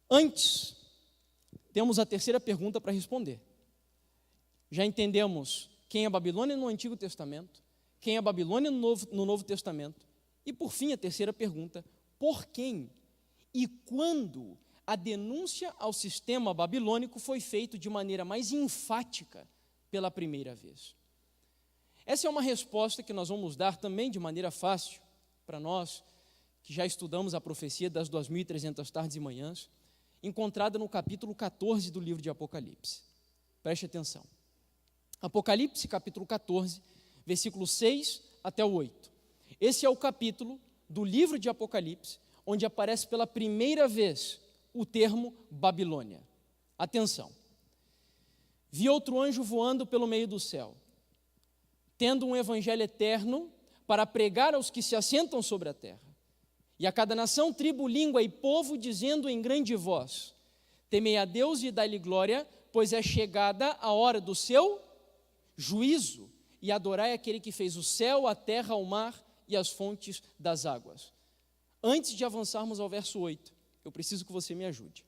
Antes, temos a terceira pergunta para responder. Já entendemos quem é Babilônia no Antigo Testamento, quem é Babilônia no Novo Testamento, e por fim a terceira pergunta: por quem e quando a denúncia ao sistema babilônico foi feita de maneira mais enfática pela primeira vez? Essa é uma resposta que nós vamos dar também de maneira fácil para nós, que já estudamos a profecia das 2.300 tardes e manhãs, encontrada no capítulo 14 do livro de Apocalipse. Preste atenção. Apocalipse, capítulo 14, versículo 6 até o 8. Esse é o capítulo do livro de Apocalipse, onde aparece pela primeira vez o termo Babilônia. Atenção. Vi outro anjo voando pelo meio do céu, tendo um evangelho eterno para pregar aos que se assentam sobre a terra, e a cada nação, tribo, língua e povo, dizendo em grande voz: temei a Deus e dai-lhe glória, pois é chegada a hora do seu juízo, e adorai aquele que fez o céu, a terra, o mar e as fontes das águas. Antes de avançarmos ao verso 8, eu preciso que você me ajude.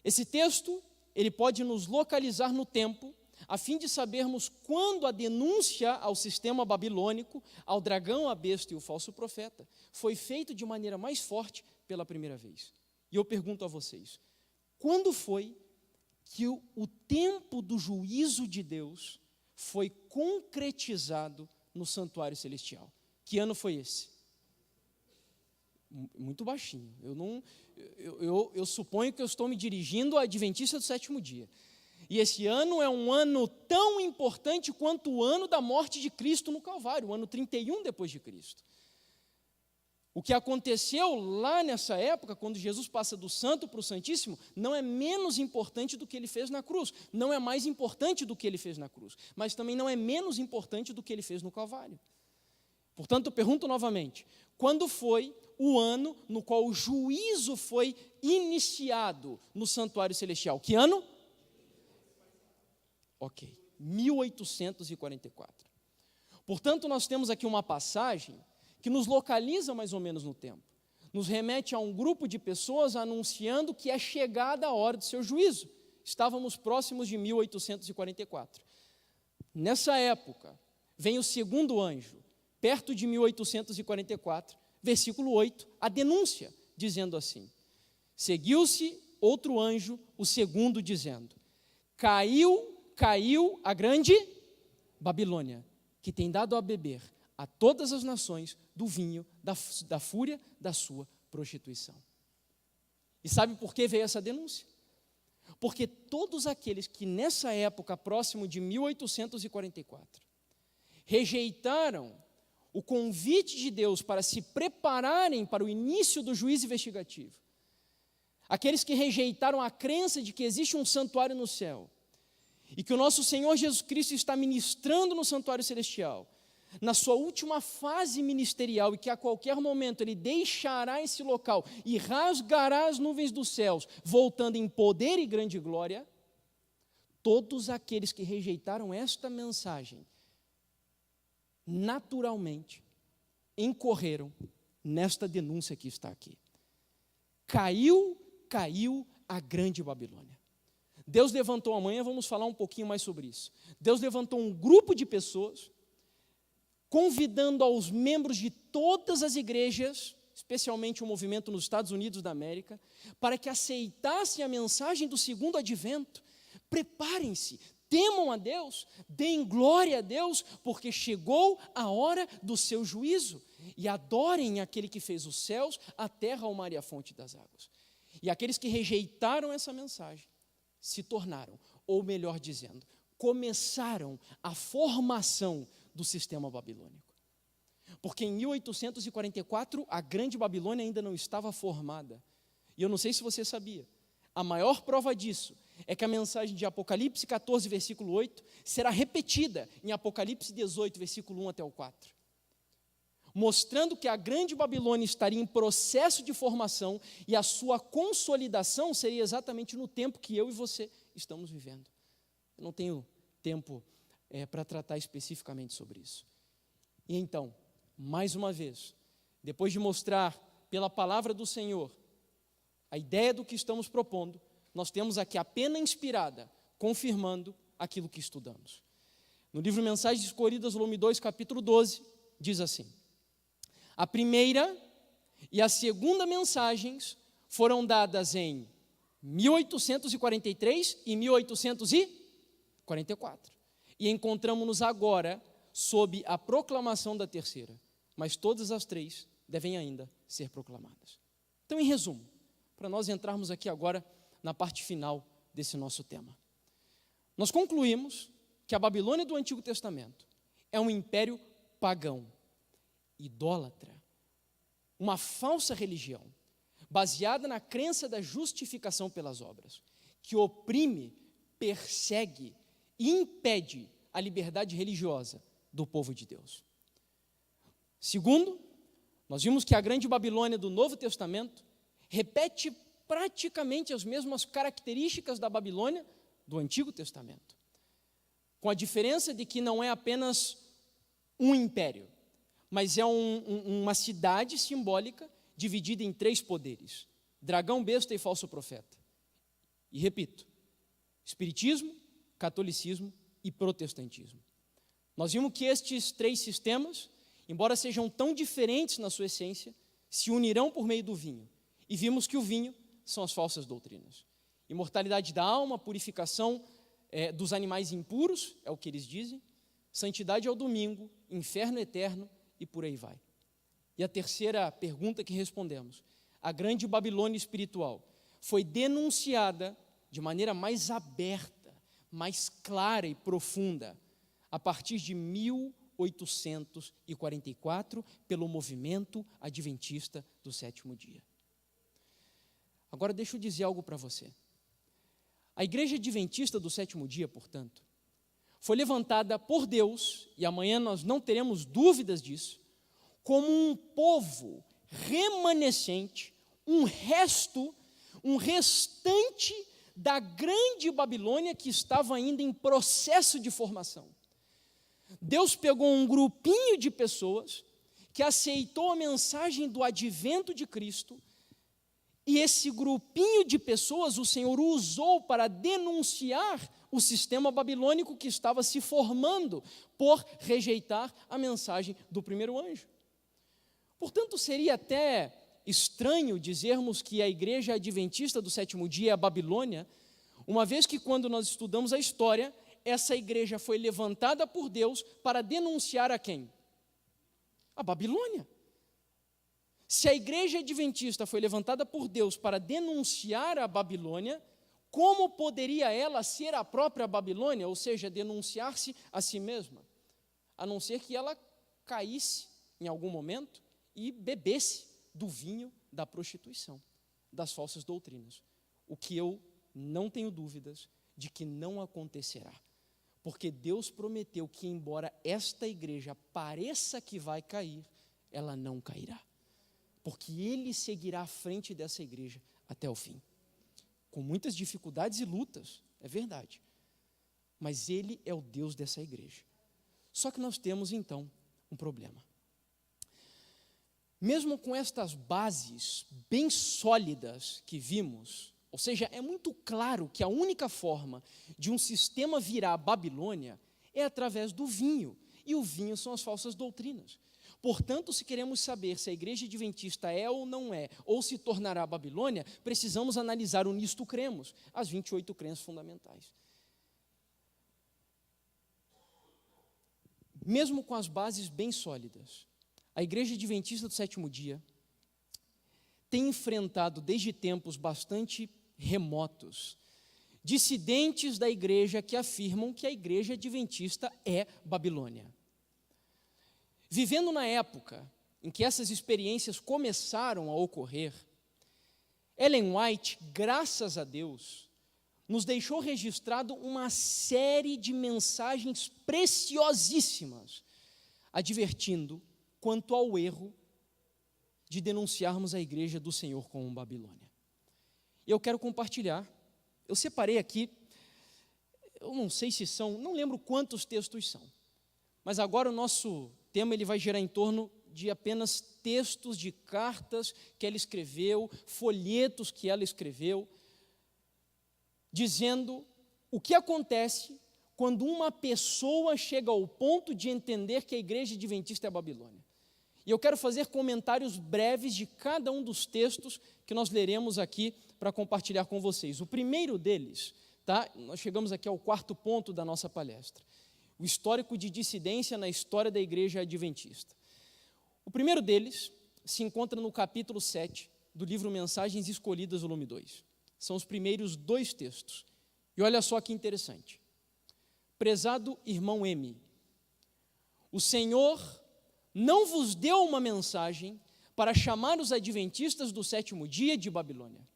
Esse texto, ele pode nos localizar no tempo, a fim de sabermos quando a denúncia ao sistema babilônico, ao dragão, à besta e o falso profeta, foi feito de maneira mais forte pela primeira vez. E eu pergunto a vocês: quando foi que o tempo do juízo de Deus foi concretizado no santuário celestial? Que ano foi esse? Muito baixinho. Eu suponho que eu estou me dirigindo à Adventista do Sétimo Dia. E esse ano é um ano tão importante quanto o ano da morte de Cristo no Calvário, o ano 31 depois de Cristo. O que aconteceu lá nessa época, quando Jesus passa do santo para o santíssimo, não é menos importante do que ele fez na cruz, não é mais importante do que ele fez na cruz, mas também não é menos importante do que ele fez no Calvário. Portanto, eu pergunto novamente, quando foi o ano no qual o juízo foi iniciado no santuário celestial? Que ano? Ok, 1844. Portanto, nós temos aqui uma passagem que nos localiza mais ou menos no tempo. Nos remete a um grupo de pessoas anunciando que é chegada a hora do seu juízo. Estávamos próximos de 1844. Nessa época, vem o segundo anjo, perto de 1844, versículo 8, a denúncia, dizendo assim: seguiu-se outro anjo, o segundo, dizendo: caiu a grande Babilônia, que tem dado a beber a todas as nações do vinho da fúria da sua prostituição. E sabe por que veio essa denúncia? Porque todos aqueles que nessa época, próximo de 1844, rejeitaram o convite de Deus para se prepararem para o início do juízo investigativo, aqueles que rejeitaram a crença de que existe um santuário no céu, e que o nosso Senhor Jesus Cristo está ministrando no santuário celestial, na sua última fase ministerial, e que a qualquer momento ele deixará esse local e rasgará as nuvens dos céus, voltando em poder e grande glória, todos aqueles que rejeitaram esta mensagem, naturalmente, incorreram nesta denúncia que está aqui. Caiu a grande Babilônia. Deus levantou, amanhã vamos falar um pouquinho mais sobre isso. Deus levantou um grupo de pessoas, convidando aos membros de todas as igrejas, especialmente o movimento nos Estados Unidos da América, para que aceitassem a mensagem do segundo advento. Preparem-se, temam a Deus, deem glória a Deus, porque chegou a hora do seu juízo, e adorem aquele que fez os céus, a terra, o mar e a fonte das águas. E aqueles que rejeitaram essa mensagem se tornaram, ou melhor dizendo, começaram a formação do sistema babilônico. Porque em 1844, a grande Babilônia ainda não estava formada. E eu não sei se você sabia, a maior prova disso é que a mensagem de Apocalipse 14, versículo 8, será repetida em Apocalipse 18, versículo 1 até o 4. Mostrando que a grande Babilônia estaria em processo de formação e a sua consolidação seria exatamente no tempo que eu e você estamos vivendo. Eu não tenho tempo para tratar especificamente sobre isso. E então, mais uma vez, depois de mostrar pela palavra do Senhor a ideia do que estamos propondo, nós temos aqui a pena inspirada, confirmando aquilo que estudamos. No livro Mensagens Escolhidas, volume 2, capítulo 12, diz assim: a primeira e a segunda mensagens foram dadas em 1843 e 1844. E encontramos-nos agora sob a proclamação da terceira, mas todas as três devem ainda ser proclamadas. Então, em resumo, para nós entrarmos aqui agora na parte final desse nosso tema, nós concluímos que a Babilônia do Antigo Testamento é um império pagão, idólatra, uma falsa religião, baseada na crença da justificação pelas obras, que oprime, persegue e impede a liberdade religiosa do povo de Deus. Segundo, nós vimos que a grande Babilônia do Novo Testamento repete praticamente as mesmas características da Babilônia do Antigo Testamento, com a diferença de que não é apenas um império, mas é uma cidade simbólica dividida em três poderes: dragão, besta e falso profeta. E repito, espiritismo, catolicismo e protestantismo. Nós vimos que estes três sistemas, embora sejam tão diferentes na sua essência, se unirão por meio do vinho. E vimos que o vinho são as falsas doutrinas. Imortalidade da alma, purificação dos animais impuros, é o que eles dizem, santidade ao domingo, inferno eterno e por aí vai. E a terceira pergunta que respondemos: a grande Babilônia espiritual foi denunciada de maneira mais aberta, mais clara e profunda, a partir de 1844. 1844, pelo movimento adventista do sétimo dia. Agora deixa eu dizer algo para você. A Igreja Adventista do sétimo dia, portanto, foi levantada por Deus, e amanhã nós não teremos dúvidas disso, como um povo remanescente, um restante da grande Babilônia que estava ainda em processo de formação. Deus pegou um grupinho de pessoas que aceitou a mensagem do advento de Cristo, e esse grupinho de pessoas o Senhor usou para denunciar o sistema babilônico que estava se formando por rejeitar a mensagem do primeiro anjo. Portanto, seria até estranho dizermos que a Igreja Adventista do sétimo dia é a Babilônia, uma vez que quando nós estudamos a história, essa igreja foi levantada por Deus para denunciar a quem? A Babilônia. Se a Igreja Adventista foi levantada por Deus para denunciar a Babilônia, como poderia ela ser a própria Babilônia, ou seja, denunciar-se a si mesma? A não ser que ela caísse em algum momento e bebesse do vinho da prostituição, das falsas doutrinas. O que eu não tenho dúvidas de que não acontecerá. Porque Deus prometeu que, embora esta igreja pareça que vai cair, ela não cairá. Porque Ele seguirá à frente dessa igreja até o fim. Com muitas dificuldades e lutas, é verdade. Mas Ele é o Deus dessa igreja. Só que nós temos, então, um problema. Mesmo com estas bases bem sólidas que vimos, ou seja, é muito claro que a única forma de um sistema virar a Babilônia é através do vinho, e o vinho são as falsas doutrinas. Portanto, se queremos saber se a Igreja Adventista é ou não é, ou se tornará a Babilônia, precisamos analisar o nisto cremos, as 28 crenças fundamentais. Mesmo com as bases bem sólidas, a Igreja Adventista do sétimo dia tem enfrentado desde tempos bastante remotos dissidentes da igreja que afirmam que a Igreja Adventista é Babilônia. Vivendo na época em que essas experiências começaram a ocorrer, Ellen White, graças a Deus, nos deixou registrado uma série de mensagens preciosíssimas, advertindo quanto ao erro de denunciarmos a igreja do Senhor como Babilônia. E eu quero compartilhar, eu separei aqui, eu não sei se são, não lembro quantos textos são, mas agora o nosso tema ele vai girar em torno de apenas textos de cartas que ela escreveu, folhetos que ela escreveu, dizendo o que acontece quando uma pessoa chega ao ponto de entender que a Igreja Adventista é a Babilônia. E eu quero fazer comentários breves de cada um dos textos que nós leremos aqui para compartilhar com vocês. O primeiro deles, tá? Nós chegamos aqui ao quarto ponto da nossa palestra. O histórico de dissidência na história da Igreja Adventista. O primeiro deles se encontra no capítulo 7 do livro Mensagens Escolhidas, volume 2. São os primeiros 2 textos. E olha só que interessante. Prezado irmão M, o Senhor não vos deu uma mensagem para chamar os adventistas do sétimo dia de Babilônia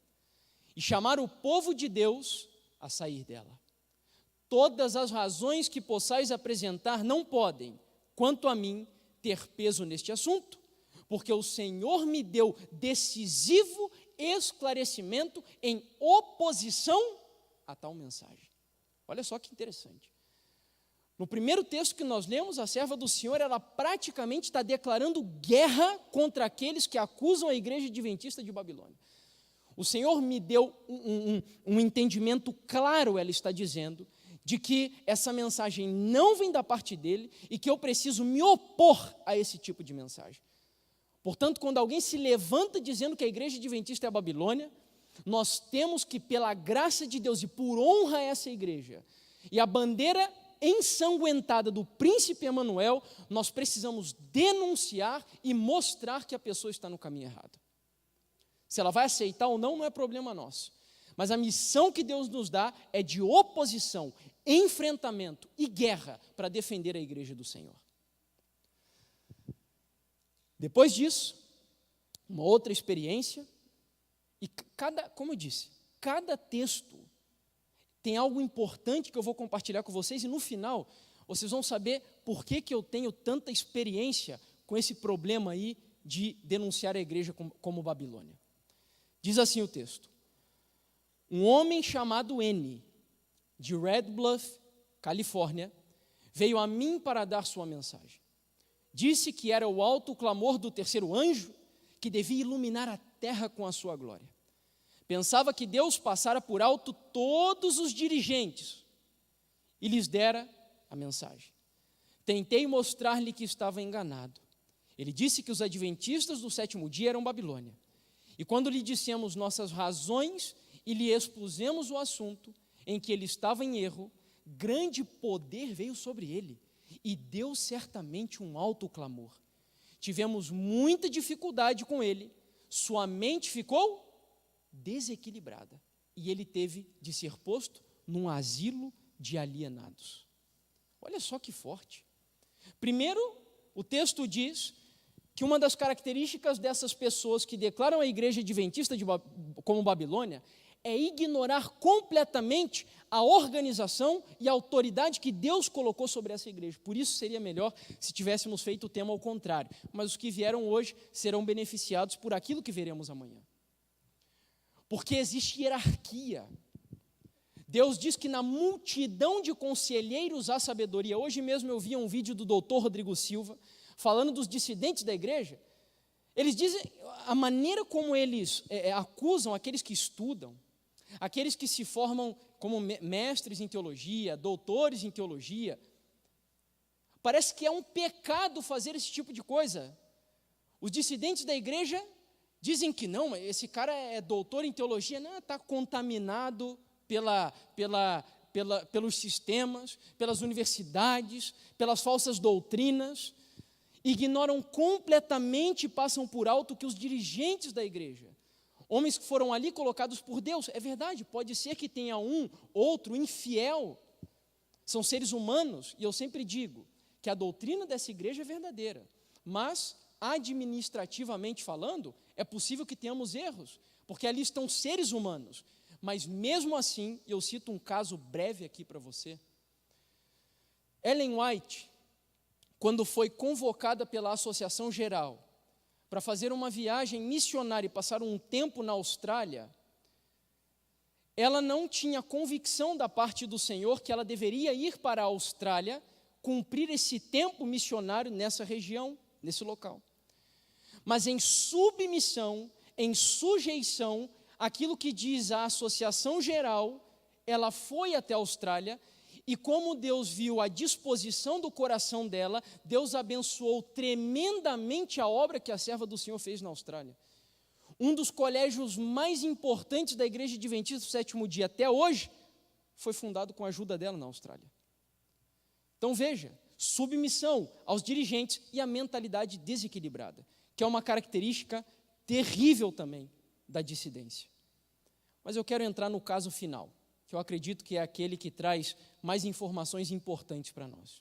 e chamar o povo de Deus a sair dela. Todas as razões que possais apresentar não podem, quanto a mim, ter peso neste assunto, porque o Senhor me deu decisivo esclarecimento em oposição a tal mensagem. Olha só que interessante. No primeiro texto que nós lemos, a serva do Senhor, ela praticamente está declarando guerra contra aqueles que acusam a Igreja Adventista de Babilônia. O Senhor me deu um entendimento claro, ela está dizendo, de que essa mensagem não vem da parte dele e que eu preciso me opor a esse tipo de mensagem. Portanto, quando alguém se levanta dizendo que a Igreja Adventista é a Babilônia, nós temos que, pela graça de Deus e por honra a essa igreja, e a bandeira ensanguentada do príncipe Emanuel, nós precisamos denunciar e mostrar que a pessoa está no caminho errado. Se ela vai aceitar ou não, não é problema nosso. Mas a missão que Deus nos dá é de oposição, enfrentamento e guerra para defender a igreja do Senhor. Depois disso, uma outra experiência, e como eu disse, cada texto tem algo importante que eu vou compartilhar com vocês, e no final, vocês vão saber por que eu tenho tanta experiência com esse problema aí de denunciar a igreja como Babilônia. Diz assim o texto: um homem chamado N, de Red Bluff, Califórnia, veio a mim para dar sua mensagem. Disse que era o alto clamor do terceiro anjo que devia iluminar a terra com a sua glória. Pensava que Deus passara por alto todos os dirigentes e lhes dera a mensagem. Tentei mostrar-lhe que estava enganado. Ele disse que os adventistas do sétimo dia eram Babilônia. E quando lhe dissemos nossas razões e lhe expusemos o assunto em que ele estava em erro, grande poder veio sobre ele e deu certamente um alto clamor. Tivemos muita dificuldade com ele, sua mente ficou desequilibrada e ele teve de ser posto num asilo de alienados. Olha só que forte. Primeiro, o texto diz que uma das características dessas pessoas que declaram a igreja adventista como Babilônia é ignorar completamente a organização e a autoridade que Deus colocou sobre essa igreja. Por isso seria melhor se tivéssemos feito o tema ao contrário. Mas os que vieram hoje serão beneficiados por aquilo que veremos amanhã. Porque existe hierarquia. Deus diz que na multidão de conselheiros há sabedoria. Hoje mesmo eu vi um vídeo do Dr. Rodrigo Silva falando dos dissidentes da igreja. Eles dizem, a maneira como eles acusam aqueles que estudam, aqueles que se formam como mestres em teologia, doutores em teologia, parece que é um pecado fazer esse tipo de coisa. Os dissidentes da igreja dizem que não, esse cara é doutor em teologia, não, está contaminado pelos sistemas, pelas universidades, pelas falsas doutrinas, ignoram completamente e passam por alto que os dirigentes da igreja, homens que foram ali colocados por Deus, é verdade, pode ser que tenha um, outro infiel, são seres humanos, e eu sempre digo que a doutrina dessa igreja é verdadeira, mas administrativamente falando, é possível que tenhamos erros, porque ali estão seres humanos, mas mesmo assim, eu cito um caso breve aqui para você. Ellen White, quando foi convocada pela Associação Geral para fazer uma viagem missionária e passar um tempo na Austrália, ela não tinha convicção da parte do Senhor que ela deveria ir para a Austrália, cumprir esse tempo missionário nessa região, nesse local. Mas em submissão, em sujeição àquilo que diz a Associação Geral, ela foi até a Austrália. E como Deus viu a disposição do coração dela, Deus abençoou tremendamente a obra que a serva do Senhor fez na Austrália. Um dos colégios mais importantes da Igreja Adventista do Sétimo Dia até hoje foi fundado com a ajuda dela na Austrália. Então veja, submissão aos dirigentes e a mentalidade desequilibrada, que é uma característica terrível também da dissidência. Mas eu quero entrar no caso final, que eu acredito que é aquele que traz mais informações importantes para nós.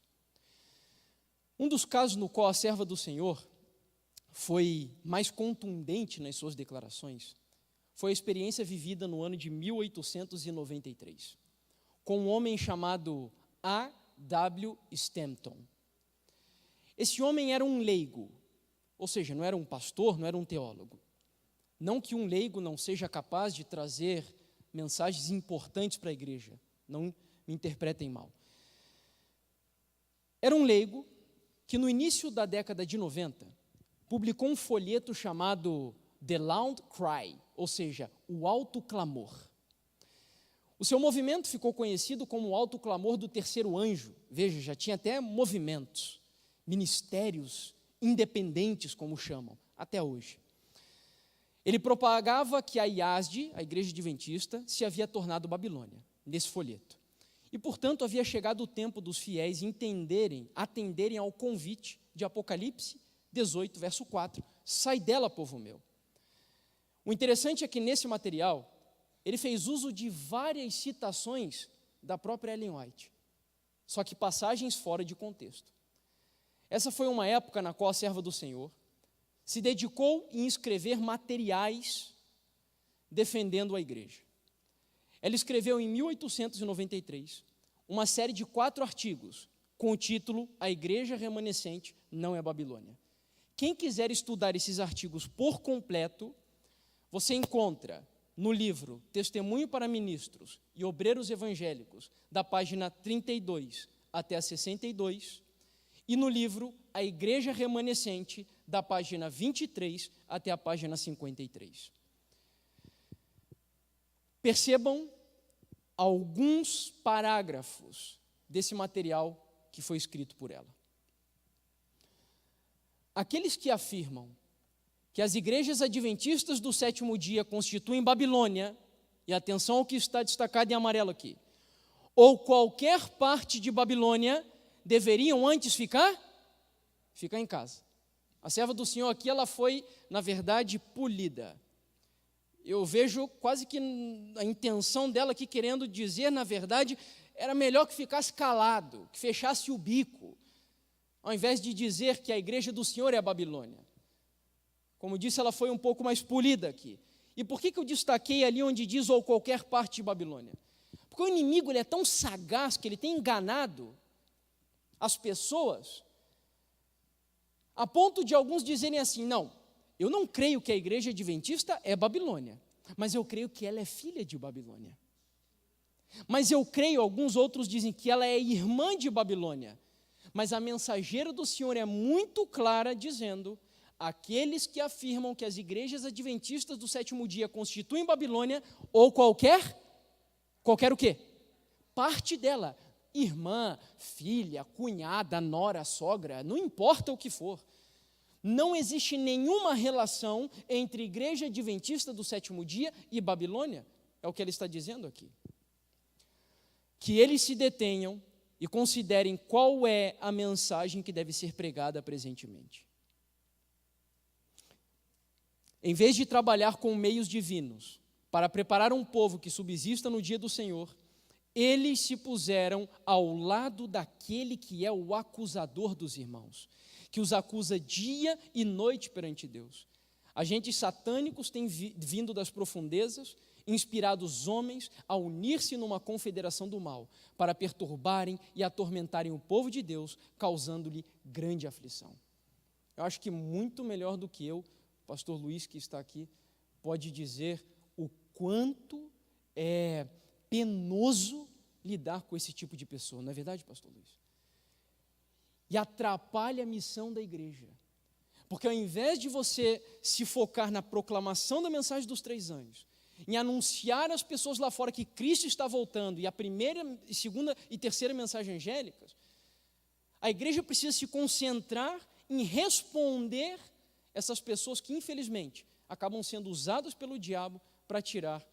Um dos casos no qual a serva do Senhor foi mais contundente nas suas declarações foi a experiência vivida no ano de 1893, com um homem chamado A.W. Stanton. Esse homem era um leigo, ou seja, não era um pastor, não era um teólogo. Não que um leigo não seja capaz de trazer mensagens importantes para a igreja, não me interpretem mal. Era um leigo que no início da década de 90 publicou um folheto chamado The Loud Cry, ou seja, o alto clamor. O seu movimento ficou conhecido como o alto clamor do terceiro anjo. Veja, já tinha até movimentos, ministérios independentes, como chamam, até hoje. Ele propagava que a IASD, a Igreja Adventista, se havia tornado Babilônia, nesse folheto. E, portanto, havia chegado o tempo dos fiéis atenderem ao convite de Apocalipse 18, verso 4, sai dela, povo meu. O interessante é que nesse material, ele fez uso de várias citações da própria Ellen White, só que passagens fora de contexto. Essa foi uma época na qual a serva do Senhor se dedicou em escrever materiais defendendo a igreja. Ela escreveu em 1893 uma série de 4 artigos com o título A Igreja Remanescente Não é Babilônia. Quem quiser estudar esses artigos por completo, você encontra no livro Testemunho para Ministros e Obreiros Evangélicos, da página 32 até a 62, e no livro A Igreja Remanescente, da página 23 até a página 53. Percebam alguns parágrafos desse material que foi escrito por ela. Aqueles que afirmam que as igrejas adventistas do 7º dia constituem Babilônia, e atenção ao que está destacado em amarelo aqui, ou qualquer parte de Babilônia, deveriam antes ficar em casa. A serva do Senhor aqui, ela foi, na verdade, polida. Eu vejo quase que a intenção dela aqui querendo dizer, na verdade, era melhor que ficasse calado, que fechasse o bico, ao invés de dizer que a igreja do Senhor é a Babilônia. Como disse, ela foi um pouco mais polida aqui. E por que eu destaquei ali onde diz ou qualquer parte de Babilônia? Porque o inimigo ele é tão sagaz que ele tem enganado as pessoas a ponto de alguns dizerem assim, não, eu não creio que a igreja adventista é Babilônia, mas eu creio que ela é filha de Babilônia. Mas eu creio, alguns outros dizem que ela é irmã de Babilônia, mas a mensageira do Senhor é muito clara dizendo, aqueles que afirmam que as igrejas adventistas do 7º dia constituem Babilônia, ou qualquer o quê? Parte dela, irmã, filha, cunhada, nora, sogra, não importa o que for. Não existe nenhuma relação entre igreja adventista do 7º dia e Babilônia, é o que ela está dizendo aqui. Que eles se detenham e considerem qual é a mensagem que deve ser pregada presentemente. Em vez de trabalhar com meios divinos para preparar um povo que subsista no dia do Senhor, eles se puseram ao lado daquele que é o acusador dos irmãos, que os acusa dia e noite perante Deus. Agentes satânicos têm vindo das profundezas, inspirado os homens a unir-se numa confederação do mal, para perturbarem e atormentarem o povo de Deus, causando-lhe grande aflição. Eu acho que muito melhor do que eu, o pastor Luiz, que está aqui, pode dizer o quanto é penoso lidar com esse tipo de pessoa, não é verdade, pastor Luiz? E atrapalha a missão da igreja, porque ao invés de você se focar na proclamação da mensagem dos 3 anjos, em anunciar às pessoas lá fora que Cristo está voltando, e a primeira, segunda e terceira mensagem angélicas, a igreja precisa se concentrar em responder essas pessoas que, infelizmente, acabam sendo usadas pelo diabo para tirar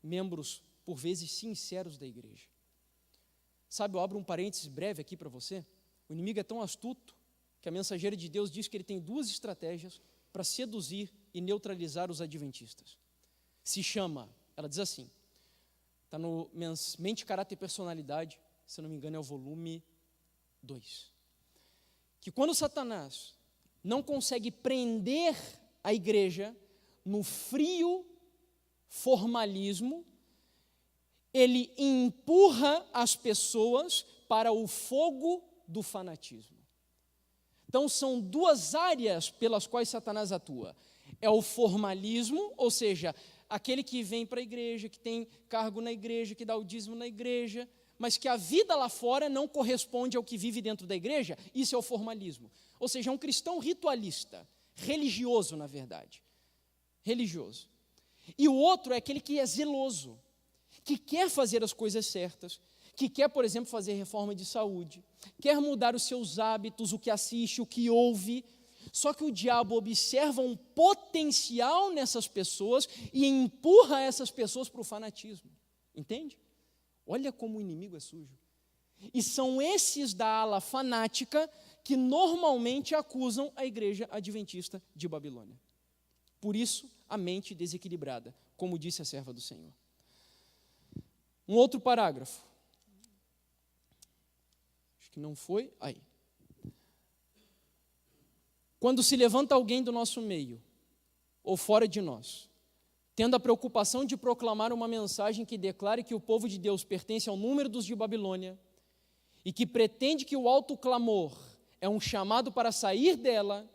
membros, por vezes, sinceros da igreja. Sabe, eu abro um parênteses breve aqui para você. O inimigo é tão astuto que a mensageira de Deus diz que ele tem 2 estratégias para seduzir e neutralizar os adventistas. Se chama, ela diz assim, está no Mente, Caráter e Personalidade, se eu não me engano é o volume 2, que quando Satanás não consegue prender a igreja no frio formalismo, ele empurra as pessoas para o fogo do fanatismo. Então, são 2 áreas pelas quais Satanás atua. É o formalismo, ou seja, aquele que vem para a igreja, que tem cargo na igreja, que dá o dízimo na igreja, mas que a vida lá fora não corresponde ao que vive dentro da igreja, isso é o formalismo. Ou seja, é um cristão ritualista, religioso, na verdade. Religioso. E o outro é aquele que é zeloso, que quer fazer as coisas certas, que quer, por exemplo, fazer reforma de saúde, quer mudar os seus hábitos, o que assiste, o que ouve, só que o diabo observa um potencial nessas pessoas e empurra essas pessoas para o fanatismo, entende? Olha como o inimigo é sujo. E são esses da ala fanática que normalmente acusam a igreja adventista de Babilônia. Por isso, a mente desequilibrada, como disse a serva do Senhor. Um outro parágrafo. Acho que não foi. Aí. Quando se levanta alguém do nosso meio, ou fora de nós, tendo a preocupação de proclamar uma mensagem que declare que o povo de Deus pertence ao número dos de Babilônia, e que pretende que o alto clamor é um chamado para sair dela,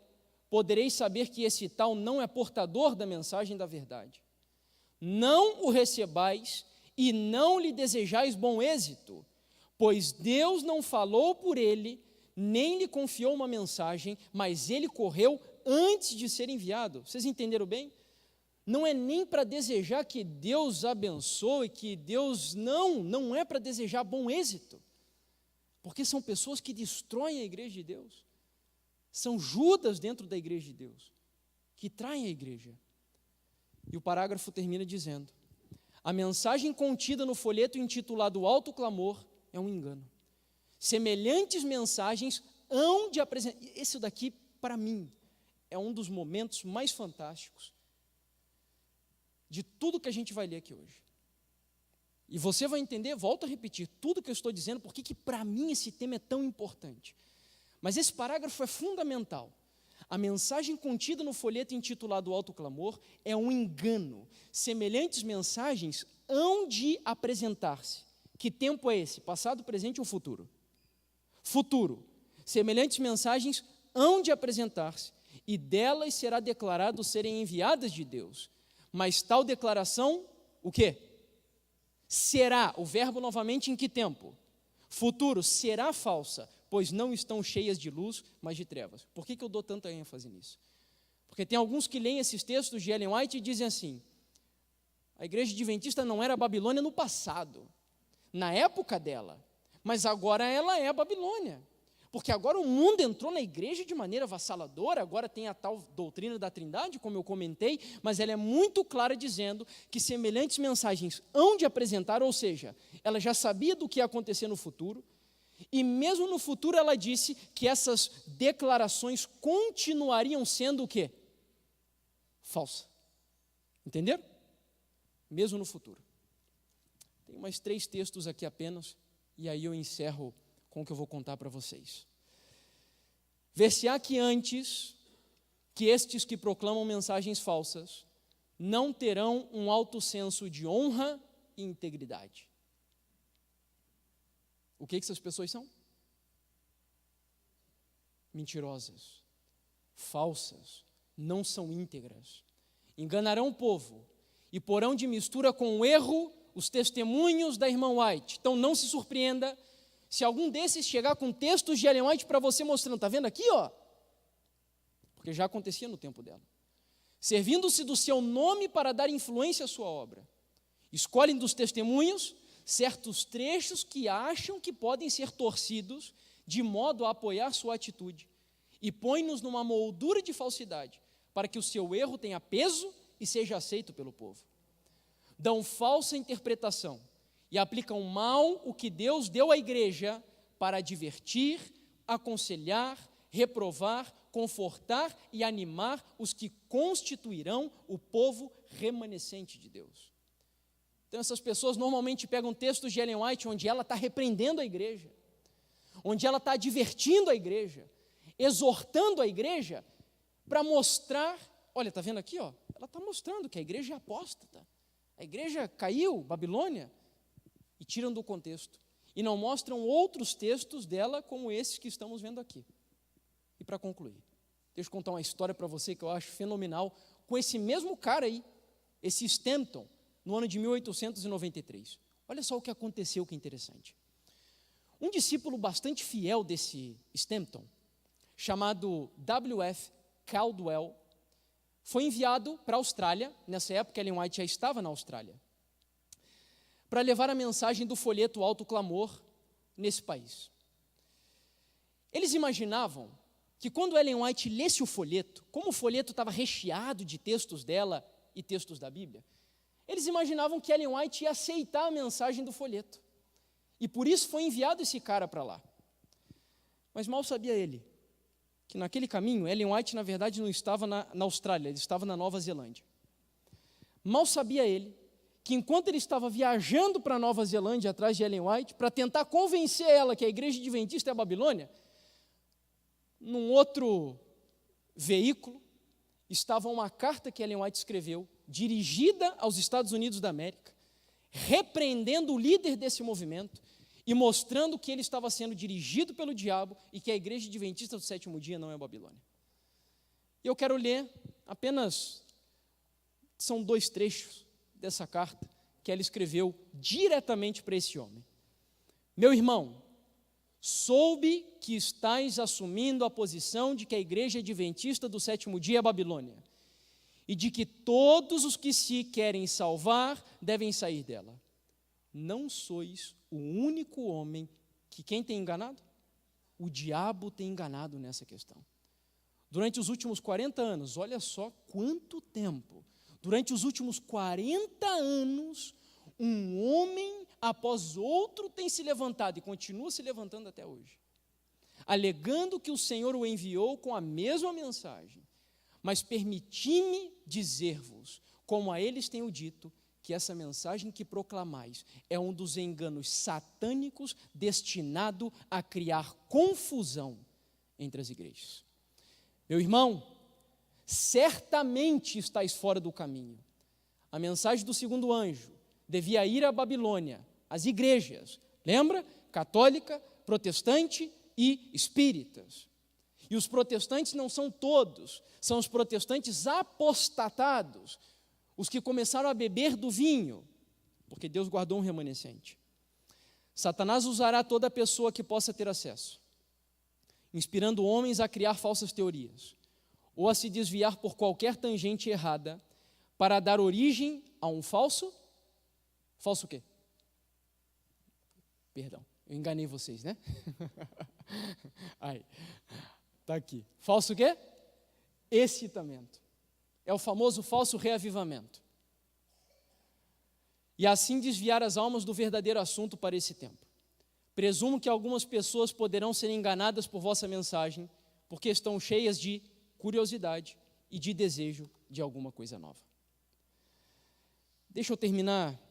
podereis saber que esse tal não é portador da mensagem da verdade. Não o recebais e não lhe desejais bom êxito, pois Deus não falou por ele, nem lhe confiou uma mensagem, mas ele correu antes de ser enviado. Vocês entenderam bem? Não é nem para desejar que Deus abençoe, que Deus não é para desejar bom êxito, porque são pessoas que destroem a igreja de Deus, são Judas dentro da igreja de Deus, que traem a igreja. E o parágrafo termina dizendo: a mensagem contida no folheto intitulado Alto Clamor é um engano. Semelhantes mensagens hão de apresentar. Esse daqui, para mim, é um dos momentos mais fantásticos de tudo que a gente vai ler aqui hoje. E você vai entender, volto a repetir, tudo que eu estou dizendo, porque que para mim esse tema é tão importante. Mas esse parágrafo é fundamental. A mensagem contida no folheto intitulado Alto Clamor é um engano. Semelhantes mensagens hão de apresentar-se. Que tempo é esse? Passado, presente ou futuro? Futuro. Semelhantes mensagens hão de apresentar-se, e delas será declarado serem enviadas de Deus. Mas tal declaração, o quê? Será, o verbo novamente em que tempo? Futuro, será falsa, pois não estão cheias de luz, mas de trevas. Por que eu dou tanta ênfase nisso? Porque tem alguns que leem esses textos de Ellen White e dizem assim: a igreja adventista não era a Babilônia no passado, na época dela, mas agora ela é a Babilônia. Porque agora o mundo entrou na igreja de maneira avassaladora, agora tem a tal doutrina da Trindade, como eu comentei, mas ela é muito clara dizendo que semelhantes mensagens hão de apresentar, ou seja, ela já sabia do que ia acontecer no futuro, e mesmo no futuro ela disse que essas declarações continuariam sendo o quê? Falsa. Entenderam? Mesmo no futuro. Tem mais 3 textos aqui apenas, e aí eu encerro com o que eu vou contar para vocês. Ver-se-á que antes que estes que proclamam mensagens falsas não terão um alto senso de honra e integridade. O que essas pessoas são? Mentirosas, falsas, não são íntegras. Enganarão o povo e porão de mistura com o erro os testemunhos da irmã White. Então não se surpreenda se algum desses chegar com textos de Ellen White para você mostrando, está vendo aqui, ó? Porque já acontecia no tempo dela. Servindo-se do seu nome para dar influência à sua obra. Escolhem dos testemunhos certos trechos que acham que podem ser torcidos de modo a apoiar sua atitude e põem-nos numa moldura de falsidade para que o seu erro tenha peso e seja aceito pelo povo. Dão falsa interpretação e aplicam mal o que Deus deu à igreja para advertir, aconselhar, reprovar, confortar e animar os que constituirão o povo remanescente de Deus. Então essas pessoas normalmente pegam textos de Ellen White onde ela está repreendendo a igreja, onde ela está advertindo a igreja, exortando a igreja para mostrar, olha, está vendo aqui, ó? Ela está mostrando que a igreja é apóstata, a igreja caiu, Babilônia, e tiram do contexto, e não mostram outros textos dela como esses que estamos vendo aqui. E para concluir, deixa eu contar uma história para você que eu acho fenomenal, com esse mesmo cara aí, esse Stanton, no ano de 1893. Olha só o que aconteceu, que interessante. Um discípulo bastante fiel desse Stanton, chamado W.F. Caldwell, foi enviado para a Austrália, nessa época Ellen White já estava na Austrália, para levar a mensagem do folheto Alto Clamor nesse país. Eles imaginavam que quando Ellen White lesse o folheto, como o folheto estava recheado de textos dela e textos da Bíblia, eles imaginavam que Ellen White ia aceitar a mensagem do folheto. E por isso foi enviado esse cara para lá. Mas mal sabia ele que naquele caminho, Ellen White, na verdade, não estava na Austrália, ele estava na Nova Zelândia. Mal sabia ele que enquanto ele estava viajando para a Nova Zelândia atrás de Ellen White, para tentar convencer ela que a igreja adventista é a Babilônia, num outro veículo estava uma carta que Ellen White escreveu, dirigida aos Estados Unidos da América, repreendendo o líder desse movimento e mostrando que ele estava sendo dirigido pelo diabo e que a Igreja Adventista do Sétimo Dia não é a Babilônia. E eu quero ler apenas, são 2 trechos dessa carta que ela escreveu diretamente para esse homem. Meu irmão, soube que estais assumindo a posição de que a Igreja Adventista do Sétimo Dia é a Babilônia e de que todos os que se querem salvar devem sair dela. Não sois o único homem que quem tem enganado? O diabo tem enganado nessa questão. Durante os últimos 40 anos, olha só quanto tempo, durante os últimos 40 anos, um homem após outro tem se levantado e continua se levantando até hoje, alegando que o Senhor o enviou com a mesma mensagem, mas permiti-me dizer-vos, como a eles tenho dito, que essa mensagem que proclamais é um dos enganos satânicos destinado a criar confusão entre as igrejas. Meu irmão, certamente estáis fora do caminho. A mensagem do segundo anjo devia ir à Babilônia, às igrejas, lembra? Católica, protestante e espíritas. E os protestantes não são todos, são os protestantes apostatados, os que começaram a beber do vinho, porque Deus guardou um remanescente. Satanás usará toda pessoa que possa ter acesso, inspirando homens a criar falsas teorias, ou a se desviar por qualquer tangente errada, para dar origem a um falso o quê? Perdão, eu enganei vocês, né? Aí, tá aqui. Falso o quê? Excitamento. É o famoso falso reavivamento. E assim desviar as almas do verdadeiro assunto para esse tempo. Presumo que algumas pessoas poderão ser enganadas por vossa mensagem, porque estão cheias de curiosidade e de desejo de alguma coisa nova. Deixa eu terminar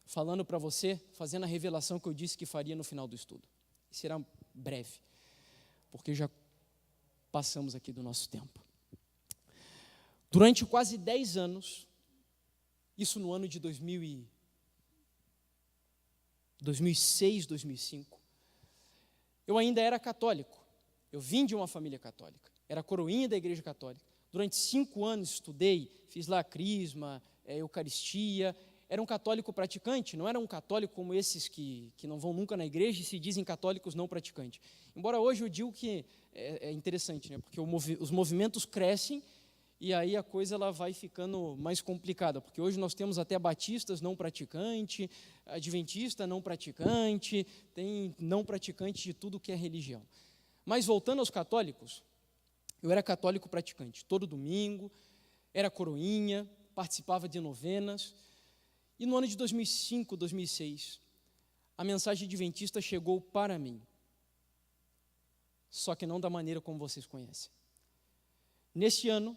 falando para você, fazendo a revelação que eu disse que faria no final do estudo. Será breve, porque já passamos aqui do nosso tempo. Durante quase 10 anos, isso no ano de 2006, 2005, eu ainda era católico. Eu vim de uma família católica, era coroinha da Igreja Católica. Durante 5 anos estudei, fiz lá crisma, eucaristia. Era um católico praticante, não era um católico como esses que não vão nunca na igreja e se dizem católicos não praticantes. Embora hoje eu digo que é interessante, né? Porque os movimentos crescem e aí a coisa ela vai ficando mais complicada, porque hoje nós temos até batistas não praticante, adventista não praticante, tem não praticante de tudo que é religião. Mas voltando aos católicos, eu era católico praticante, todo domingo, era coroinha, participava de novenas, e no ano de 2005, 2006, a mensagem adventista chegou para mim, só que não da maneira como vocês conhecem. Neste ano,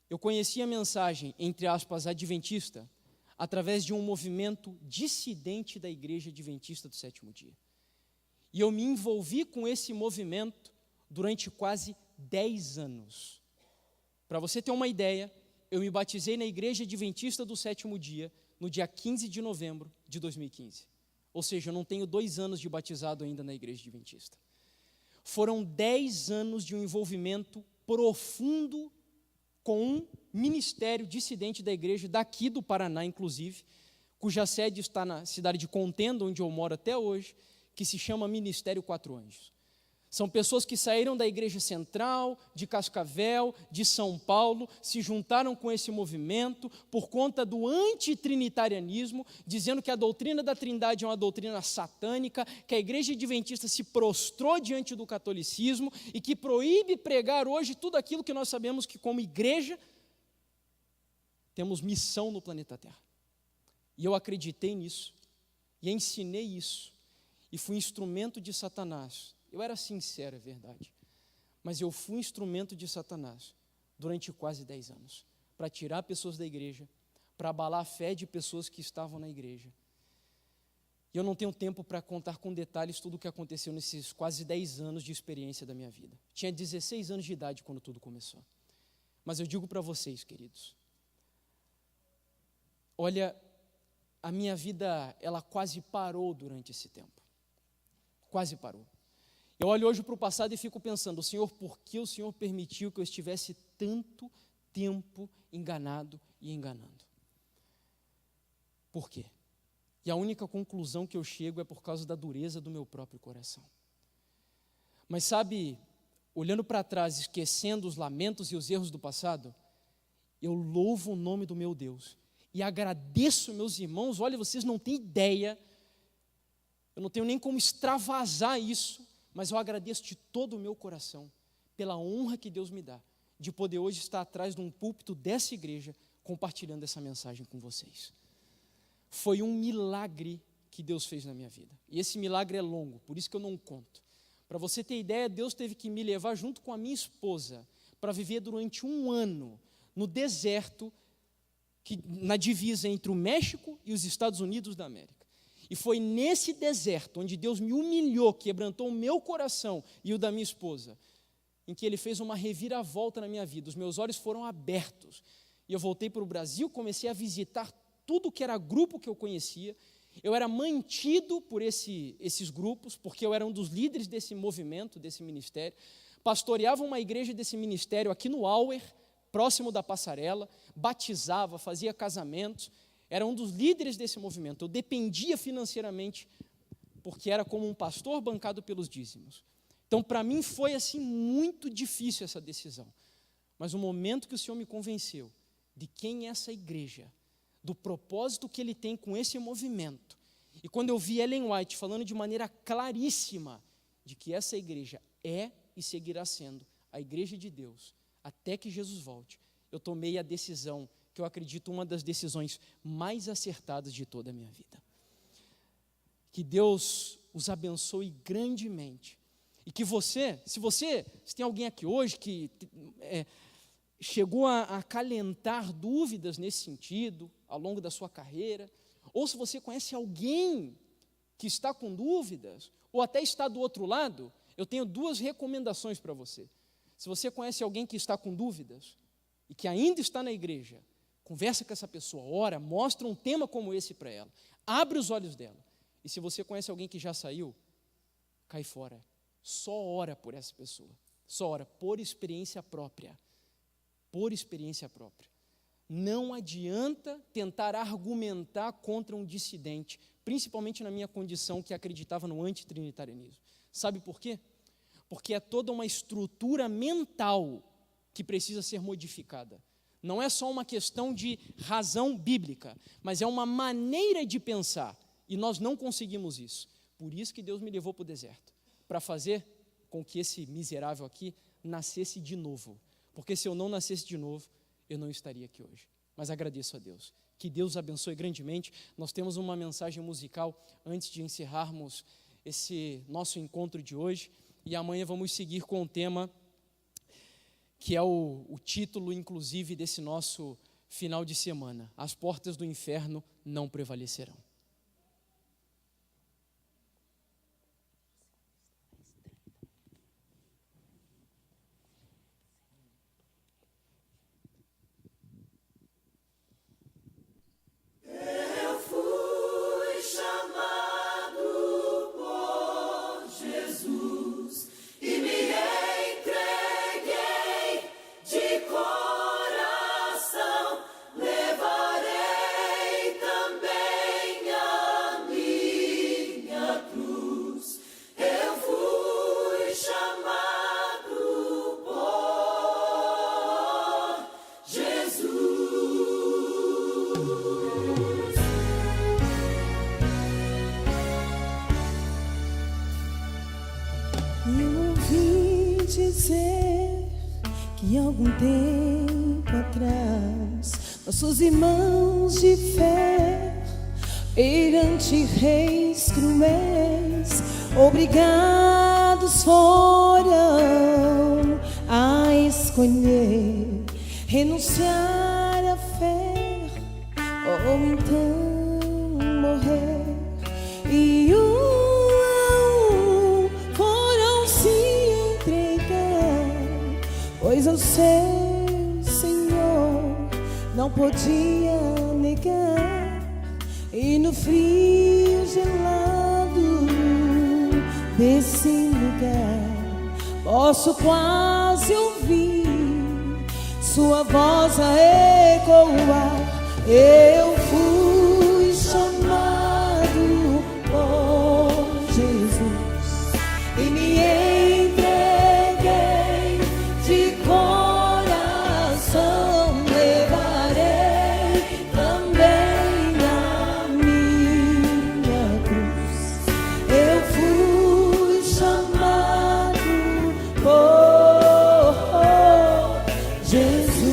eu conheci a mensagem, entre aspas, adventista, através de um movimento dissidente da Igreja Adventista do Sétimo Dia. E eu me envolvi com esse movimento durante quase 10 anos. Para você ter uma ideia, eu me batizei na Igreja Adventista do Sétimo Dia, no dia 15 de novembro de 2015. Ou seja, eu não tenho 2 anos de batizado ainda na Igreja Adventista. Foram 10 anos de um envolvimento profundo com um ministério dissidente da igreja, daqui do Paraná, inclusive, cuja sede está na cidade de Contenda, onde eu moro até hoje, que se chama Ministério Quatro Anjos. São pessoas que saíram da igreja central, de Cascavel, de São Paulo, se juntaram com esse movimento por conta do antitrinitarianismo, dizendo que a doutrina da Trindade é uma doutrina satânica, que a igreja adventista se prostrou diante do catolicismo e que proíbe pregar hoje tudo aquilo que nós sabemos que, como igreja, temos missão no planeta Terra. E eu acreditei nisso, e ensinei isso, e fui instrumento de Satanás. Eu era sincero, é verdade, mas eu fui instrumento de Satanás durante quase 10 anos, para tirar pessoas da igreja, para abalar a fé de pessoas que estavam na igreja. E eu não tenho tempo para contar com detalhes tudo o que aconteceu nesses quase 10 anos de experiência da minha vida. Tinha 16 anos de idade quando tudo começou. Mas eu digo para vocês, queridos, olha, a minha vida, ela quase parou durante esse tempo. Quase parou. Eu olho hoje para o passado e fico pensando, Senhor, por que o Senhor permitiu que eu estivesse tanto tempo enganado e enganando? Por quê? E a única conclusão que eu chego é por causa da dureza do meu próprio coração. Mas sabe, olhando para trás, esquecendo os lamentos e os erros do passado, eu louvo o nome do meu Deus e agradeço, meus irmãos. Olha, vocês não têm ideia, eu não tenho nem como extravasar isso, mas eu agradeço de todo o meu coração pela honra que Deus me dá de poder hoje estar atrás de um púlpito dessa igreja compartilhando essa mensagem com vocês. Foi um milagre que Deus fez na minha vida. E esse milagre é longo, por isso que eu não conto. Para você ter ideia, Deus teve que me levar junto com a minha esposa para viver durante 1 ano no deserto, na divisa entre o México e os Estados Unidos da América. E foi nesse deserto onde Deus me humilhou, quebrantou o meu coração e o da minha esposa, em que Ele fez uma reviravolta na minha vida. Os meus olhos foram abertos. E eu voltei para o Brasil, comecei a visitar tudo que era grupo que eu conhecia. Eu era mantido por esses grupos, porque eu era um dos líderes desse movimento, desse ministério. Pastoreava uma igreja desse ministério aqui no Auer, próximo da Passarela, batizava, fazia casamentos, era um dos líderes desse movimento. Eu dependia financeiramente, porque era como um pastor bancado pelos dízimos. Então, para mim, foi assim muito difícil essa decisão. Mas o momento que o Senhor me convenceu de quem é essa igreja, do propósito que Ele tem com esse movimento, e quando eu vi Ellen White falando de maneira claríssima de que essa igreja é e seguirá sendo a igreja de Deus, até que Jesus volte, eu tomei a decisão, que eu acredito uma das decisões mais acertadas de toda a minha vida. Que Deus os abençoe grandemente. E que se tem alguém aqui hoje que chegou a acalentar dúvidas nesse sentido, ao longo da sua carreira, ou se você conhece alguém que está com dúvidas, ou até está do outro lado, eu tenho 2 recomendações para você. Se você conhece alguém que está com dúvidas, e que ainda está na igreja, conversa com essa pessoa, ora, mostra um tema como esse para ela, abre os olhos dela. E se você conhece alguém que já saiu, cai fora. Só ora por essa pessoa. Só ora por experiência própria. Por experiência própria. Não adianta tentar argumentar contra um dissidente, principalmente na minha condição que acreditava no antitrinitarianismo. Sabe por quê? Porque é toda uma estrutura mental que precisa ser modificada. Não é só uma questão de razão bíblica, mas é uma maneira de pensar. E nós não conseguimos isso. Por isso que Deus me levou para o deserto, para fazer com que esse miserável aqui nascesse de novo. Porque se eu não nascesse de novo, eu não estaria aqui hoje. Mas agradeço a Deus. Que Deus abençoe grandemente. Nós temos uma mensagem musical antes de encerrarmos esse nosso encontro de hoje. E amanhã vamos seguir com o tema que é o título, inclusive, desse nosso final de semana. As portas do inferno não prevalecerão. Algum tempo atrás, nossos irmãos de fé, errantes reis cruéis, obrigados foram a escolher renunciar à fé ou então morrer. E foram se entregar, pois aos seus não podia negar, e no frio gelado desse lugar posso quase ouvir sua voz a ecoar. Eu fui chamado por Jesus e me entreguei de coração, levarei também a minha cruz. Eu fui chamado por Jesus.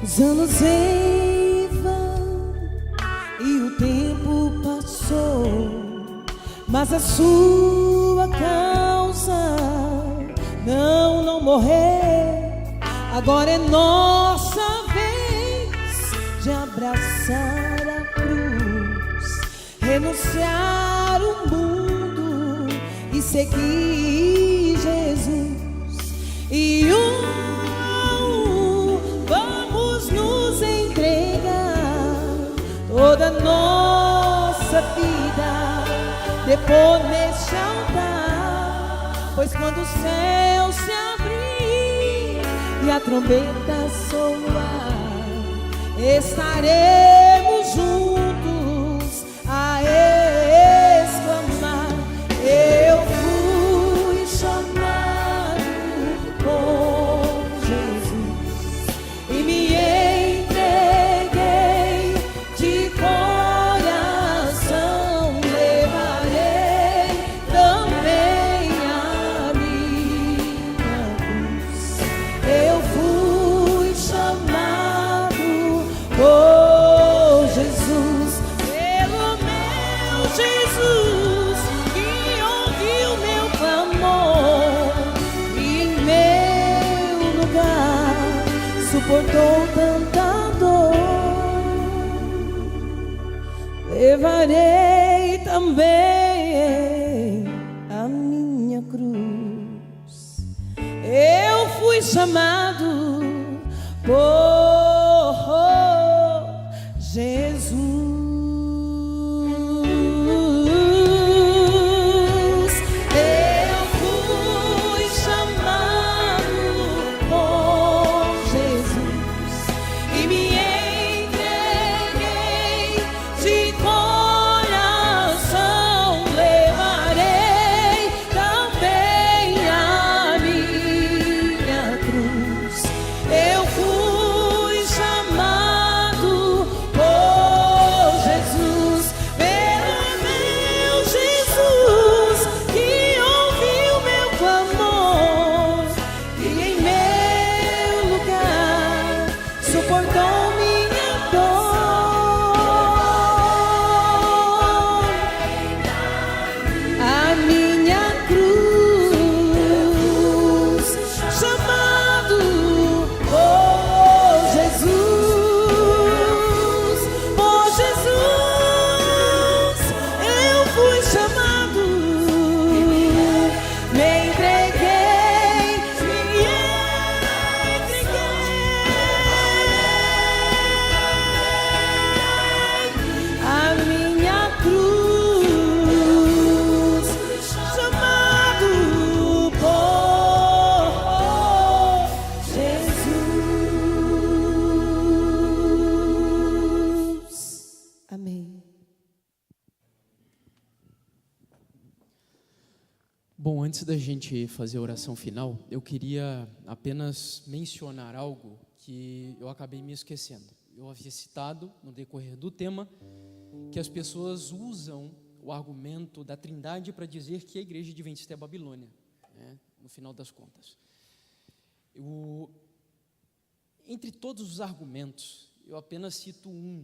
Os anos vão e o tempo passou, mas a sua causa não morreu. Agora é nossa vez de abraçar a cruz, renunciar o mundo e seguir Jesus. E vamos nos entregar toda a nossa vida, depor neste altar, pois quando o céu se abrir e a trombeta soar, estaremos juntos a exclamar: eu fui chamado por Jesus e me entreguei de coração, levarei também a minha cruz. Eu fui chamado por Jesus, pelo meu Jesus, que ouviu meu clamor e em meu lugar suportou tanta dor. Levarei também a minha cruz. Eu fui chamado por Jesus. Eu fui chamado por Jesus e me entreguei de coração, levarei também a minha cruz. Eu fui chamado por Jesus, pelo meu Jesus, que ouviu meu clamor e em meu lugar suportou minha dor. A minha cruz, chamado por Jesus, eu fui chamado, me entreguei, a minha cruz, chamado por Jesus. Amém. Bom, antes da gente fazer a oração final, eu queria apenas mencionar algo que eu acabei me esquecendo. Eu havia citado no decorrer do tema que as pessoas usam o argumento da Trindade para dizer que a igreja adventista é a Babilônia, né, no final das contas. Entre todos os argumentos, eu apenas cito um,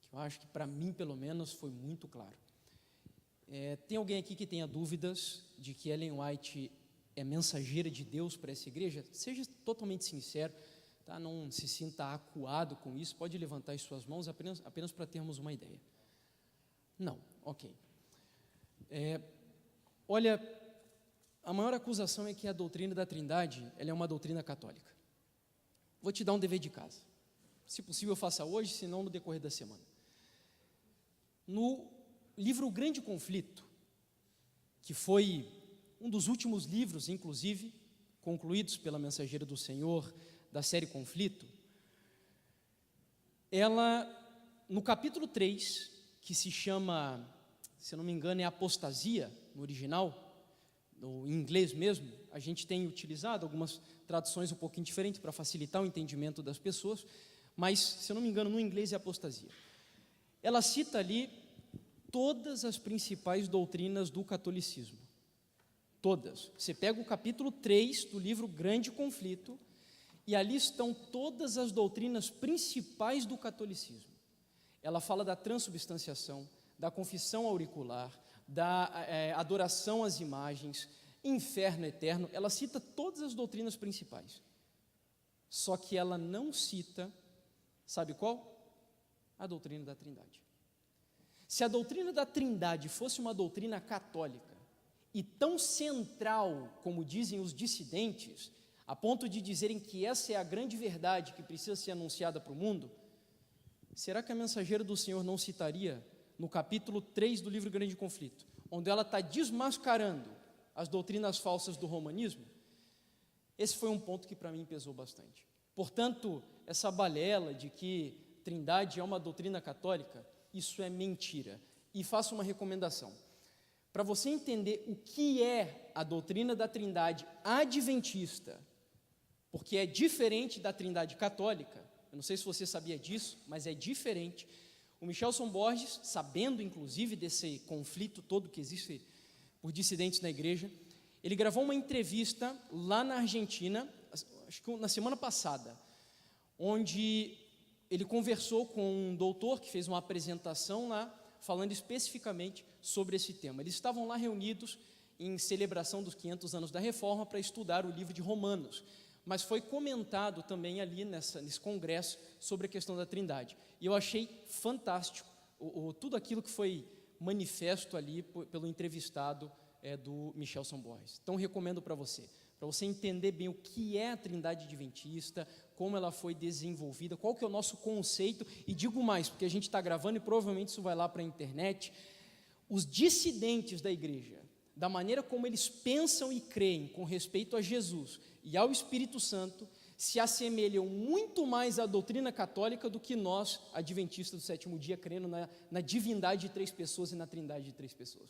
que eu acho que para mim, pelo menos, foi muito claro. Tem alguém aqui que tenha dúvidas de que Ellen White é mensageira de Deus para essa igreja? Seja totalmente sincero, tá? Não se sinta acuado com isso, pode levantar as suas mãos apenas para termos uma ideia. Não, ok. Olha, A maior acusação é que a doutrina da Trindade, ela é uma doutrina católica. Vou te dar um dever de casa. Se possível, faça hoje, se não no decorrer da semana. No livro O Grande Conflito, que foi um dos últimos livros, inclusive, concluídos pela Mensageira do Senhor, da série Conflito, ela, no capítulo 3, que se chama, se eu não me engano, é Apostasia, no original, em inglês mesmo, a gente tem utilizado algumas traduções um pouquinho diferentes para facilitar o entendimento das pessoas, mas, se eu não me engano, no inglês é Apostasia. Ela cita ali todas as principais doutrinas do catolicismo. Todas. Você pega o capítulo 3 do livro Grande Conflito, e ali estão todas as doutrinas principais do catolicismo. Ela fala da transubstanciação, da confissão auricular, da adoração às imagens, inferno eterno. Ela cita todas as doutrinas principais. Só que ela não cita, sabe qual? A doutrina da Trindade. Se a doutrina da Trindade fosse uma doutrina católica e tão central como dizem os dissidentes, a ponto de dizerem que essa é a grande verdade que precisa ser anunciada para o mundo, será que a Mensageira do Senhor não citaria no capítulo 3 do livro Grande Conflito, onde ela está desmascarando as doutrinas falsas do romanismo? Esse foi um ponto que para mim pesou bastante. Portanto, essa balela de que Trindade é uma doutrina católica, isso é mentira. E faço uma recomendação. Para você entender o que é a doutrina da Trindade adventista, porque é diferente da Trindade católica, eu não sei se você sabia disso, mas é diferente. O Michelson Borges, sabendo inclusive desse conflito todo que existe por dissidentes na igreja, ele gravou uma entrevista lá na Argentina, acho que na semana passada, onde ele conversou com um doutor que fez uma apresentação lá, falando especificamente sobre esse tema. Eles estavam lá reunidos em celebração dos 500 anos da Reforma para estudar o livro de Romanos, mas foi comentado também ali nesse congresso sobre a questão da Trindade. E eu achei fantástico tudo aquilo que foi manifesto ali pelo entrevistado do Michelson Borges. Então, recomendo para você entender bem o que é a Trindade adventista, como ela foi desenvolvida, qual que é o nosso conceito, e digo mais, porque a gente está gravando e provavelmente isso vai lá para a internet, os dissidentes da igreja, da maneira como eles pensam e creem com respeito a Jesus e ao Espírito Santo, se assemelham muito mais à doutrina católica do que nós, adventistas do sétimo dia, crendo na divindade de 3 pessoas e na trindade de 3 pessoas.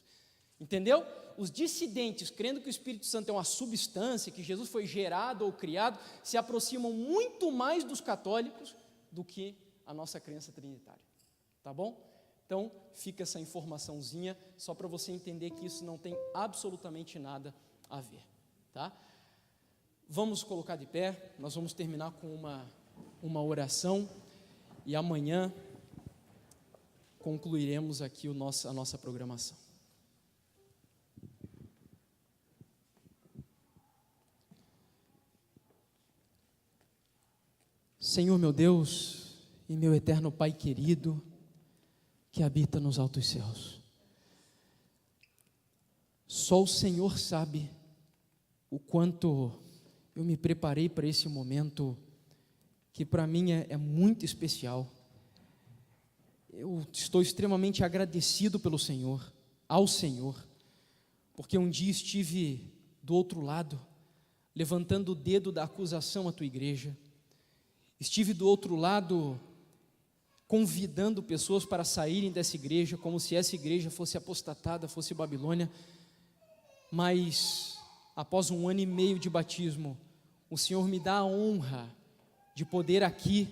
Entendeu? Os dissidentes, crendo que o Espírito Santo é uma substância, que Jesus foi gerado ou criado, se aproximam muito mais dos católicos do que a nossa crença trinitária. Tá bom? Então, fica essa informaçãozinha, só para você entender que isso não tem absolutamente nada a ver. Tá? Vamos colocar de pé, nós vamos terminar com uma oração, e amanhã concluiremos aqui a nossa programação. Senhor meu Deus e meu eterno Pai querido, que habita nos altos céus, só o Senhor sabe o quanto eu me preparei para esse momento, que para mim é muito especial. Eu estou extremamente agradecido pelo Senhor, ao Senhor, porque um dia estive do outro lado, levantando o dedo da acusação à tua igreja. Estive do outro lado, convidando pessoas para saírem dessa igreja, como se essa igreja fosse apostatada, fosse Babilônia. Mas, após 1 ano e meio de batismo, o Senhor me dá a honra de poder aqui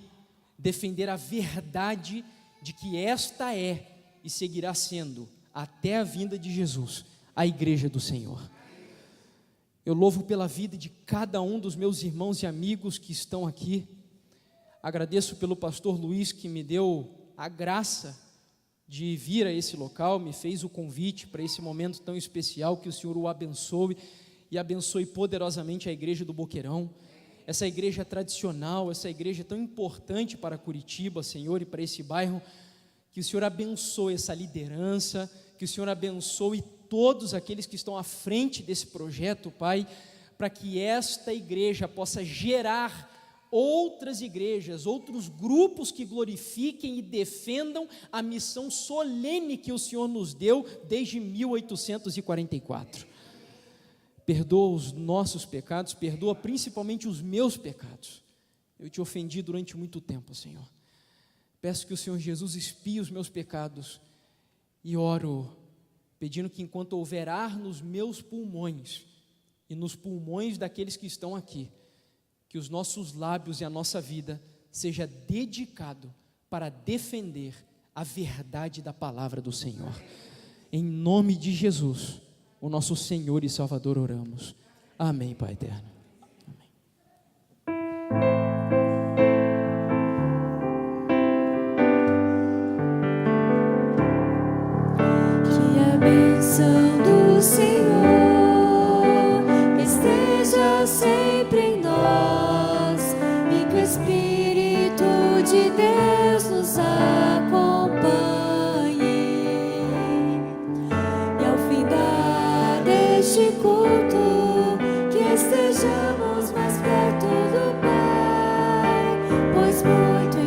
defender a verdade de que esta é e seguirá sendo, até a vinda de Jesus, a igreja do Senhor. Eu louvo pela vida de cada um dos meus irmãos e amigos que estão aqui. Agradeço pelo pastor Luiz, que me deu a graça de vir a esse local, me fez o convite para esse momento tão especial. Que o Senhor o abençoe e abençoe poderosamente a igreja do Boqueirão, essa igreja tradicional, essa igreja tão importante para Curitiba, Senhor, e para esse bairro. Que o Senhor abençoe essa liderança, que o Senhor abençoe todos aqueles que estão à frente desse projeto, Pai, para que esta igreja possa gerar outras igrejas, outros grupos que glorifiquem e defendam a missão solene que o Senhor nos deu desde 1844. Perdoa os nossos pecados, perdoa principalmente os meus pecados. Eu te ofendi durante muito tempo, Senhor. Peço que o Senhor Jesus expie os meus pecados e oro pedindo que enquanto houver ar nos meus pulmões e nos pulmões daqueles que estão aqui, que os nossos lábios e a nossa vida seja dedicado para defender a verdade da palavra do Senhor. Em nome de Jesus, o nosso Senhor e Salvador, oramos. Amém, Pai eterno. Que a bênção do Senhor esteja sempre em nós e que o Espírito de Deus nos acompanhe. E ao findar deste culto, que estejamos mais perto do Pai, pois muito